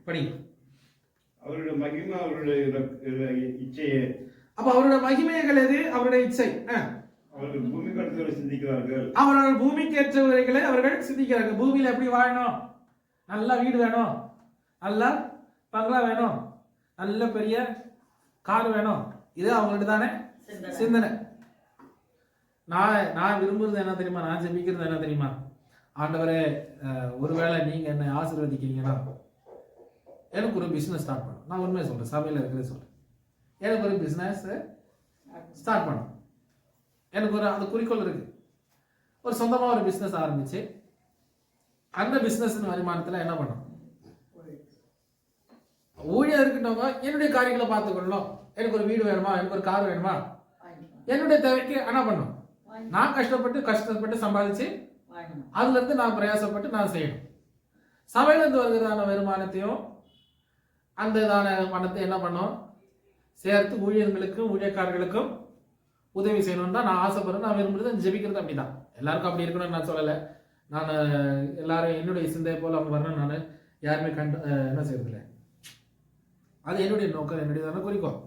படி. அவருடைய மகிமை, அவருடைய இச்சையே. அப்ப அவருடைய மகிமைகள் எது? அவருடைய இச்சை. அவர்கள் பூமி கடத்தவரை சிந்திக்கிறார்கள். அவர்கள் பூமிக்கு ஏற்றவர்களை அவர்கள் சிந்திக்கிறார்கள். பூமியில எப்படி வாழணும்? நல்ல வீடு வேணும், நல்ல பங்களா வேணும், நல்ல பெரிய கார் வேணும். இது அவங்கள்ட்ட தானே சிந்தனை. நான் விரும்புறது என்ன தெரியுமா? நான் ஜெபிக்கிறது என்ன தெரியுமா? ஆண்டவரே, ஒருவேளை நீங்க என்னை ஆசீர்வதிக்கிறீங்கன்னா எனக்கு ஒரு பிசினஸ் ஸ்டார்ட் பண்ணும். நான் உண்மையை சொல்றேன், சபையில் இருக்கிறத சொல்றேன். எனக்கு ஒரு பிசினஸ் ஸ்டார்ட் பண்ணும். எனக்கு ஒரு அந்த குறிக்கோள் இருக்கு. ஒரு சொந்தமா ஒரு பிசினஸ் ஆரம்பிச்சு அந்த பிசினஸ் வருமானத்துல என்ன பண்ணும்? ஊழியர் இருக்கட்டவங்க என்னுடைய காரியங்களை பார்த்துக்கொள்ளணும். எனக்கு ஒரு வீடு வேணுமா, எனக்கு ஒரு கார் வேணுமா, என்னுடைய தேவைக்கு என்ன பண்ணும்? நான் கஷ்டப்பட்டு சம்பாதிச்சு அதுல இருந்து நான் பிரயாசப்பட்டு நான் செய்யணும். சபையில இருந்து வருகிறதான வருமானத்தையும் அந்த பணத்தை என்ன பண்ணும்? சேர்த்து ஊழியர்களுக்கும் ஊழியக்காரர்களுக்கும் உதவி செய்யணும்னு தான் நான் ஆசைப்படுறேன். நான் விரும்புறது, ஜெபிக்கிறது அப்படிதான். எல்லாருக்கும் அப்படி இருக்கணும்னு நான் சொல்லலை. நான் எல்லாரும் என்னுடைய சிந்தையை போல அவங்க வரணும் நான் யாருமே என்ன செய்யறதில்லை. அது என்னுடைய நோக்கம், என்னுடைய குறிக்கோள்.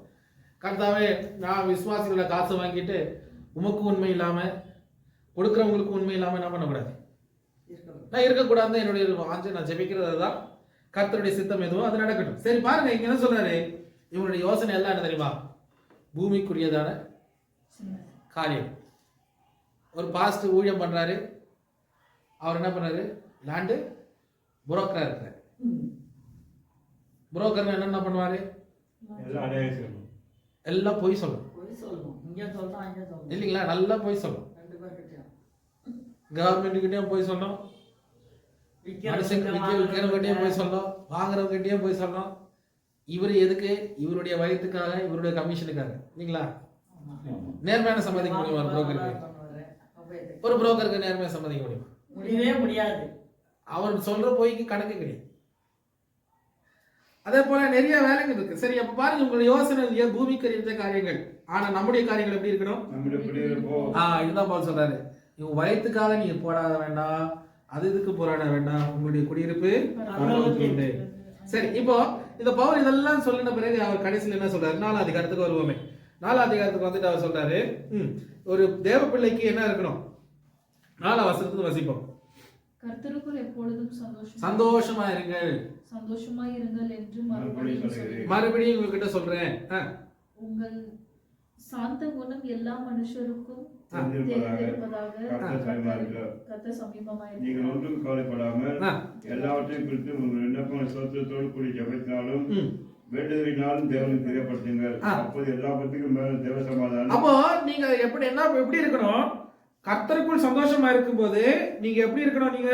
கர்த்தாவே, நான் விசுவாசிகளை காசு வாங்கிட்டு உமக்கு உண்மை இல்லாம கொடுக்குறவங்களுக்கு உண்மை இல்லாம என்ன பண்ணக்கூடாது, நான் இருக்கக்கூடாது. என்னுடைய வாஞ்சை, நான் ஜெபிக்கிறது தான். கர்த்தருடைய சித்தம் எதுவோ அது நடக்கட்டும். சரி பாருங்க, இங்க என்ன சொல்றாரு? இவனுடைய யோசனை எல்லாம் என்ன தெரியுமா? பூமிக்குரியதான காரியம். ஒரு பாஸ்ட் ஊழியம் பண்றாரு. அவர் என்ன பண்ணாரு? லேண்டு புரோக்கரா இருக்கிறார். புரோக்கர் என்ன பண்ணுவாரு? எல்லாம் பொய் சொல்லணும் இல்லைங்களா? நல்லா பொய் சொல்லணும். கவர்மெண்ட்டுக்கிட்டையும் போய் சொல்லணும், விற்கிறவங்கிட்டையும் போய் சொல்லணும், வாங்குறவங்கிட்டையும் போய் சொல்லணும். இவர் எதுக்கு? இவருடைய வயிற்றுக்காக, இவருடைய கமிஷனுக்காக இல்லைங்களா? நேர்மையான சம்பாதிக்க முடியுமா? ஒரு புரோக்கருக்கு நேர்மையா சம்பாதிக்க முடியுமா? முடியவே முடியாது. அவர் சொல்ற பொய்க்கு கணக்கு கிடையாது. அதே போல நிறைய வேலைகள் இருக்கு. சரி, அப்ப பாருங்க, உங்களுடைய யோசனை பூமிக்கு அறிந்த காரியங்கள், ஆனா நம்முடைய காரியங்கள் எப்படி இருக்கணும்? இதுதான் பவுல் சொல்றாரு. இவங்க வயிற்றுக்காக நீங்க போராட வேண்டாம், அது இதுக்கு போராட வேண்டாம், உங்களுடைய குடியிருப்பு பரலோகத்திலே. சரி, இப்போ இந்த பவுல் இதெல்லாம் சொல்லின பிறகு அவர் கடைசியில் என்ன சொல்றாரு? 4ஆம் அதிகாரத்துக்கு வருவோமே. 4ஆம் அதிகாரத்துக்கு வந்துட்டு அவர் சொல்றாரு, ஒரு தேவ பிள்ளைக்கு என்ன இருக்கணும்? 4ஆம் வசனத்துக்கு வசிப்போம். கர்த்தருக்குள் எப்பொழுதும் சந்தோஷமா இருங்கள் என்று மறுபடியும் உங்ககிட்ட சொல்றேன். உங்கள் சாந்த குணம் எல்லா மனுஷருக்கும் தெரிந்திருப்பதாக. கர்த்தர் சமீபமாய் நீங்கள் ஒன்றும் கவலைப்படாமல் எல்லாவற்றையும் குறித்து உங்கள் விண்ணப்பம் ஸ்தோத்திரத்தோடு கூடி ஜெபத்தினாலும் வேண்டுதலினாலும் தேவனுக்கு தெரியப்படுத்துங்கள். அப்போது எல்லாவற்றுக்கும் மேல தேவ சமாதானம். அப்போ நீங்க எப்படி இருக்கணும்? கர்த்தருக்குள் சந்தோஷமா இருக்கும்போது நீங்க எப்படி இருக்கணும்? நீங்க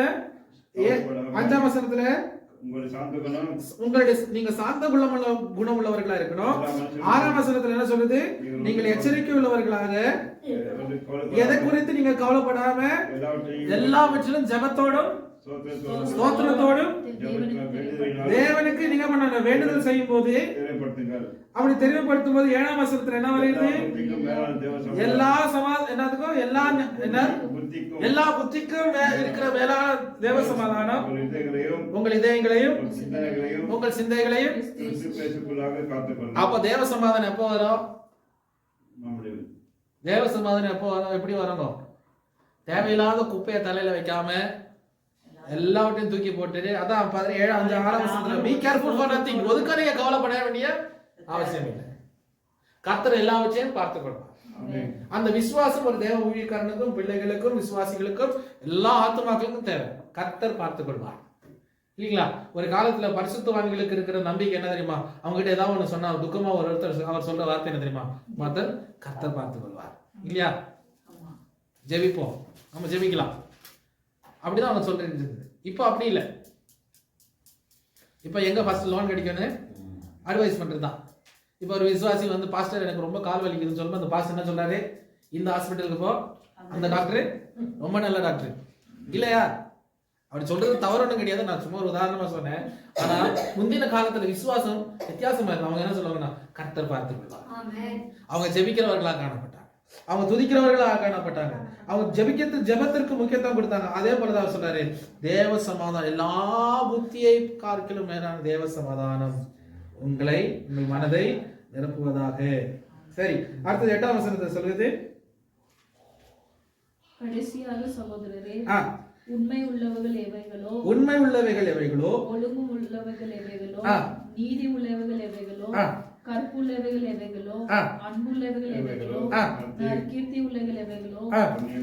5ஆம் வசனத்துல உங்களுடைய நீங்க சாந்த குணம் உள்ளவர்களா இருக்கணும். 6ஆம் வசனத்துல என்ன சொல்லுது? நீங்கள் எச்சரிக்கை உள்ளவர்களாக, எதை குறித்து நீங்க கவலைப்படாம எல்லாவற்றிலும் ஜெபத்தோடும் ஸ்தோத்திரத்தோடும் தேவனுக்கு நீங்க பண்ண வேண்டுதல் செய்யும் போது, அப்படி தெரியப்படுத்தும் போது 7ஆம் வசனத்துல என்ன வருது? எல்லா என்னதுக்கும் எல்லா புத்திக்கும் இருக்கிற மேலான தேவ சமாதானம் உங்கள் இதயங்களையும் உங்கள் சிந்தைகளையும். அப்ப தேவ சமாதானம் எப்போ வரும்? தேவ சமாதானம் எப்போ வரும்? எப்படி வரணும்? தேவையில்லாத குப்பையை தலையில வைக்காம எல்லாவற்றையும் தூக்கி போட்டுட்டு, அதான் 7-5-6ஆம் வசனத்துல be careful for nothing. ஒதுக்க நீங்க கவலைப்பட வேண்டிய அவசியம் இல்லை. கர்த்தர் எல்லாவற்றையும் பார்த்துக் கொள்வார். அந்த விசுவாசம் ஒரு தேவ ஊழியக்காரனுக்கும் பிள்ளைகளுக்கும் விசுவாசிகளுக்கும் எல்லா ஆத்துமாக்களுக்கும் தேவை. கர்த்தர் பார்த்துக் கொள்வார், இல்லீங்களா? ஒரு காலத்துல பரிசுத்தவான்களுக்கு இருக்கிற நம்பிக்கை என்ன தெரியுமா? அவங்க கிட்ட ஏதாவது ஒண்ணு சொன்னா துக்கமா ஒரு ஒருத்தர் அவர் சொல்ற வார்த்தை என்ன தெரியுமா? மதன் கர்த்தர் பார்த்துக் கொள்வார், இல்லையா? ஜெபிப்போம், நம்ம ஜெபிக்கலாம், அப்படிதான் அவங்க சொல்றது. இப்போ அப்படி இல்லை. இப்போ எங்க ஃபர்ஸ்ட் லோன் கிடைக்கும்னு அட்வைஸ் பண்றது தான். இப்போ ஒரு விசுவாசி வந்து, பாஸ்டர் எனக்கு ரொம்ப கால் வலிக்குதுன்னு சொல்லும்போது அந்த பாஸ்டர் என்ன சொல்றாரு? இந்த ஹாஸ்பிட்டலுக்கு போ, அந்த டாக்டர் ரொம்ப நல்ல டாக்டர், இல்லையா? அப்படி சொல்றது தவறு ஒன்றும் கிடையாது. நான் சும்மா ஒரு உதாரணமா சொன்னேன். ஆனா முந்தின காலத்துல விசுவாசம் வித்தியாசமா இருக்கும். அவங்க என்ன சொல்லுவாங்கன்னா, கர்த்தர் பார்த்துக் கொள்வார். அவங்க ஜெபிக்கிறவர்களா காணப்பட்டாங்க, அவங்க துதிக்கிறவர்களாக காணப்பட்டாங்க, அவங்க ஜெபத்திற்கு முக்கியத்துவம் கொடுத்தாங்க. அதே போலதான் அவர் சொல்றாரு, தேவ சமாதானம் எல்லா புத்தியை பார்க்கிலும் மேலான தேவ சமாதானம் உங்கள் மனதை நிரப்புவதாக. சரி, அடுத்தது 8ஆம் வசனத்தை சொல்லுது. கடைசியாக சகோதரரே, உண்மை உள்ளவைகள் எவைகளோ, ஒழுங்கும் உள்ளவைகள் எவைகளோ, நீதி உள்ளவைகள் எவைகளோ, கற்புள்ளவைகள் எவைகளோ, அன்புள்ளவைகள் எவைகளோ, கீர்த்தி உள்ளவைகள் எவைகளோ,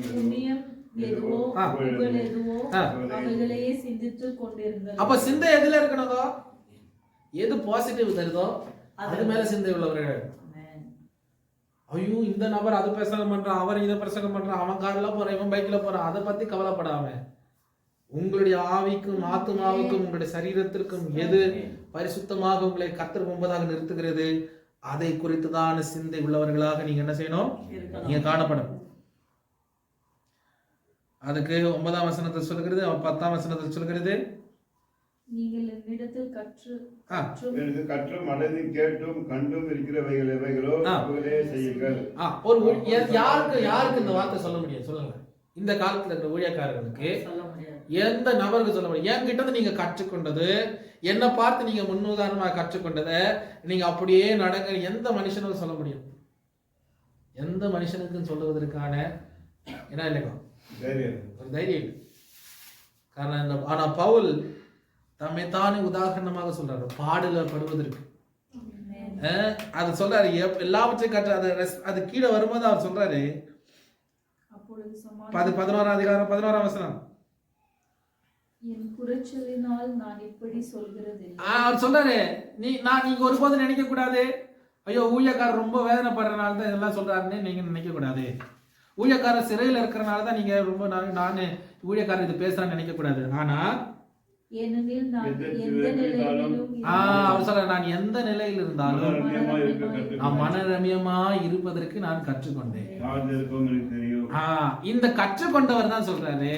புண்ணியம் எதுவோ, புகழ் எதுவோ, அவைகளையே சிந்தித்துக் கொண்டிருங்கள். அப்ப சிந்தை எதுல இருக்கணுங்க? எது பாசிட்டிவ் தருதோ அது மேல சிந்தை உள்ளவர்கள். ஐயோ, இந்த நபர் அது பிரசங்கம் பண்றான், அவர் இதை பிரசங்கம் பண்றான், அவன் கார்ல போறான், இவன் பைக்ல போறான், அதை பத்தி கவலைப்படாம உங்களுடைய ஆவிக்கும் ஆத்துமாவுக்கும் உங்களுடைய சரீரத்திற்கும் எது பரிசுத்தமாக உங்களை கர்த்தர் முன்பதாக நிறுத்துகிறது, அதை குறித்துதான் சிந்தை உள்ளவர்களாக நீங்க என்ன செய்யணும்? நீங்க காணப்படும். அதுக்கு 9ஆம் வசனத்தை சொல்லுகிறது, 10ஆம் வசனத்தை சொல்லுகிறது, நீங்கள் என்னிடத்தில் கற்றும் மனதில் கேட்டும் கண்டும் இருக்கிறவைகள் எவைகளோ அவைகளே செய்யுங்கள். யாருக்கு இந்த வார்த்தை சொல்ல முடியும்? சொல்லுங்க. இந்த காலத்துல இருக்கிற ஊழியக்காரர்களுக்கு எந்த நபருக்கு சொல்ல முடியும்? என்கிட்ட நீங்க கற்றுக்கொண்டது, என்னை பார்த்து நீங்க முன்னுதாரணமாக கற்றுக்கொண்டதை நீங்க அப்படியே நடங்க, எந்த மனுஷனுக்கும் சொல்ல முடியும்? எந்த மனுஷனுக்கும் சொல்லுவதற்கான என்ன இல்லைங்க, ஒரு தைரியம். காரணம், ஆனா பவுல் தம்மைத்தானே உதாரணமாக சொல்றாரு, பாடுல படுவதற்கு. அது சொல்றாரு, எல்லாவற்றையும் கற்று அது கீழே வரும்போது அவர் சொல்றாரு, 11ஆம் அதிகாரம் 11ஆம் வசனம், என் குறைச்சலினால் நான் இப்படி சொல்கிறது. அவர் சொல்றாரு, நீங்க ஒருபோதும் நினைக்க கூடாது, ஐயோ ஊழியக்காரர் ரொம்ப வேதனைப்படுறதுனால தான் இதெல்லாம் சொல்றாருன்னு நீங்க நினைக்க கூடாது. ஊழியக்காரர் சிறையில் இருக்கிறனால தான் நீங்க ரொம்ப நான் ஊழியக்காரர் இது பேசுறான்னு நினைக்க கூடாது. ஆனா அவர் சொல்ற, நான் எந்த நிலையில் இருந்தாலும் நான் மனரமியமா இருப்பதற்கு நான் கற்றுக்கொண்டேன். இந்த கற்றுக்கொண்டவர் தான் சொல்றாரு,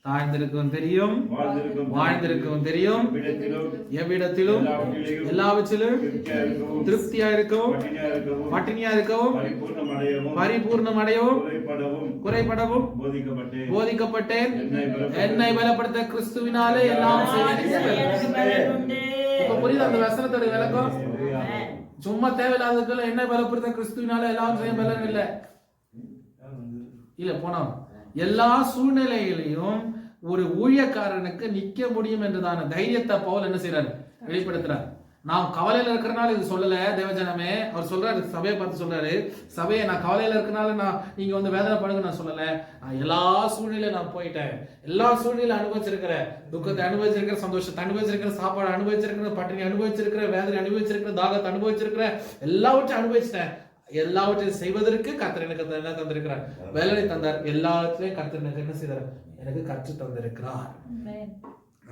தாழ்ந்திருக்கவும் தெரியும், வாழ்ந்திருக்கவும் தெரியும், எவ்விடத்திலும் எல்லாவற்றிலும் திருப்தியா இருக்கவும், பட்டினியா இருக்கவும், பரிபூர்ணம் அடையவும், குறைபடவும் போதிக்கப்பட்டேன். என்னை பலப்படுத்த கிறிஸ்துவினாலே எல்லாம் புரியுது அந்த வசனத்தோட விளக்கம். சும்மா தேவையில்லாததுக்குள்ள என்னை பலப்படுத்த கிறிஸ்துவினால எல்லாம் செய்ய பலன் இல்ல போனா எல்லா சூழ்நிலைகளையும் ஒரு ஊழியக்காரனுக்கு நிக்க முடியும் என்றதான தைரியத்தை பவுல் என்ன செய்யறாரு, வெளிப்படுத்துறாரு. நான் கவலையில இருக்கிறனால இது சொல்லல தேவஜனமே, அவர் சொல்றாரு, சபையை பார்த்து சொல்றாரு, சபையை நான் கவலையில இருக்கிறனால நீங்க வந்து வேதனை பண்ணுங்க நான் சொல்லல. நான் எல்லா சூழ்நிலையும் நான் போயிட்டேன், எல்லா சூழ்நிலையும் அனுபவிச்சிருக்கிறேன், துக்கத்தை அனுபவிச்சிருக்கிறேன், சந்தோஷத்தை அனுபவிச்சிருக்கிறேன், சாப்பாடு அனுபவிச்சிருக்கிறேன், பட்டினி அனுபவிச்சிருக்கிறேன், வேதனை அனுபவிச்சிருக்கிறேன், தாகத்தை அனுபவிச்சிருக்கிறேன், எல்லாவற்றையும் அனுபவிச்சிட்டேன். எல்லாவற்றையும் செய்வதற்கு கர்த்தர் எனக்கு என்ன தந்திருக்கிறார், வேலை தந்தார். எல்லாத்திலையும் கர்த்தர் எனக்கு என்ன செய்தார், எனக்கு கற்று தந்திருக்கிறார்.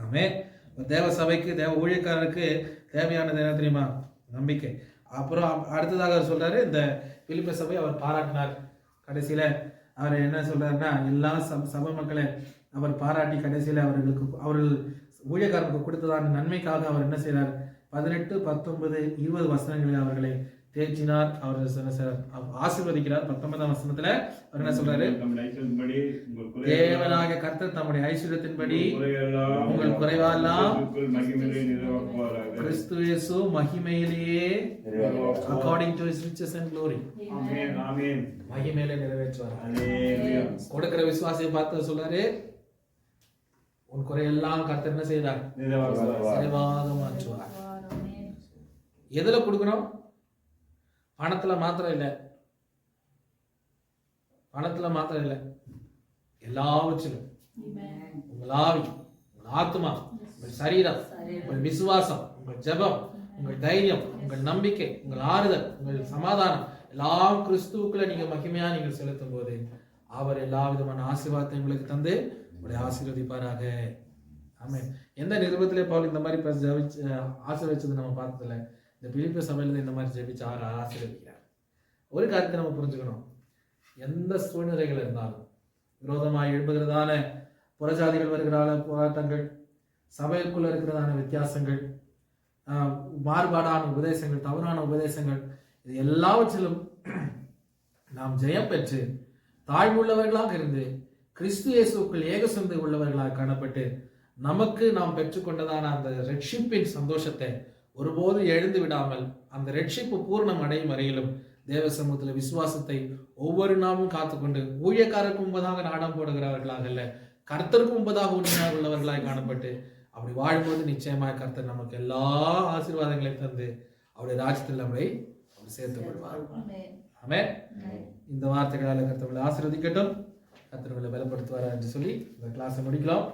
ஆமென். தேவ சபைக்கு தேவ ஊழியக்காரருக்கு தேவையானது என்ன தெரியுமா, நம்பிக்கை. அப்புறம் அடுத்ததாக அவர் சொல்றாரு, இந்த பிலிப்பி சபை அவர் பாராட்டினார். கடைசியில அவர் என்ன சொல்றாருன்னா, எல்லா சபை மக்களை அவர் பாராட்டி கடைசியில அவர்கள் ஊழியக்காரருக்கு கொடுத்ததான நன்மைக்காக அவர் என்ன செய்யறார், 18, 19, 20 வசனங்களில் அவர்களை தேற்றினார். அவர் ஆசீர்வதிக்கிறார். 19ஆம் வசனத்துல அவர் என்ன சொல்றாரு, தேவனாகிய கர்த்தர் தம்முடைய ஐஸ்வரியத்தின்படி உங்கள் குறைவெல்லாம் கிறிஸ்து இயேசு மகிமையிலேயே according to his riches and glory மகிமையிலே நிறைவேற்றுவார். கொடுக்கிற விசுவாசியை பார்த்து சொல்றாரு, உன் குறையெல்லாம் கர்த்தர் என்ன செய்தார், நிறைவாக மாற்றுவார். எதுல கொடுக்கணும், பணத்துல மாத்திரம் இல்லை, பணத்துல மாத்திரம் இல்லை, எல்லாவற்றிலும் உங்கள் ஆவி, உங்கள் ஆத்மா, உங்கள் சரீரம், உங்கள் விசுவாசம், உங்கள் ஜெபம், உங்கள் தைரியம், உங்கள் நம்பிக்கை, உங்கள் ஆறுதல், உங்கள் சமாதானம் எல்லாம் கிறிஸ்துவுக்குள்ள நீங்க மகிமையா நீங்கள் செலுத்தும் போது அவர் எல்லா விதமான ஆசீர்வாதத்தை உங்களுக்கு தந்து உங்களை ஆசீர்வதிப்பாராக. ஆமென். எந்த நிருபத்திலே பவுல் இந்த மாதிரி ஆசீர்வதிச்சது நம்ம பார்த்ததில்ல. இந்த பிலிப்பி சபையில இந்த மாதிரி ஜெபிச்சு ஆசீர்வதிக்கிறார். ஒரு காரியத்தை நம்ம புரிஞ்சுக்கணும், எந்த சூழ்நிலைகள் இருந்தாலும், விரோதமாக எழுப்புகிறதான புறஜாதிகள் வருகிறான போராட்டங்கள், சபைக்குள்ள இருக்கிறதான வித்தியாசங்கள், மாறுபாடான உபதேசங்கள், தவறான உபதேசங்கள், இது எல்லாவற்றிலும் நாம் ஜெயம் பெற்று தாழ்வுள்ளவர்களாக இருந்து கிறிஸ்து இயேசுக்குள் ஏக சிந்தை உள்ளவர்களாக காணப்பட்டு நமக்கு நாம் பெற்றுக்கொண்டதான அந்த ரட்சிப்பின் சந்தோஷத்தை ஒருபோது எழுந்து விடாமல் அந்த ரட்சிப்பு பூர்ணம் அடையும் வரையிலும் தேவ சமூகத்தில் விசுவாசத்தை ஒவ்வொரு நாளும் காத்துக்கொண்டு ஊழியக்காரருக்கு முன்பதாக நாடம் போடுகிறவர்களாக அல்ல, கர்த்தருக்கு முன்பதாக உண்மையாக உள்ளவர்களாக காணப்பட்டு அப்படி வாழும்போது நிச்சயமாக கர்த்தர் நமக்கு எல்லா ஆசீர்வாதங்களையும் தந்து அவருடைய ராஜ்யத்தில் நம்மளை அவர் சேர்த்துக் கொள்வார். ஆமென். இந்த வார்த்தைகளால் கர்த்தர் ஆசீர்வதிக்கட்டும், கர்த்தர் உங்களை பலப்படுத்துவார் என்று சொல்லி இந்த கிளாஸை முடிக்கலாம்.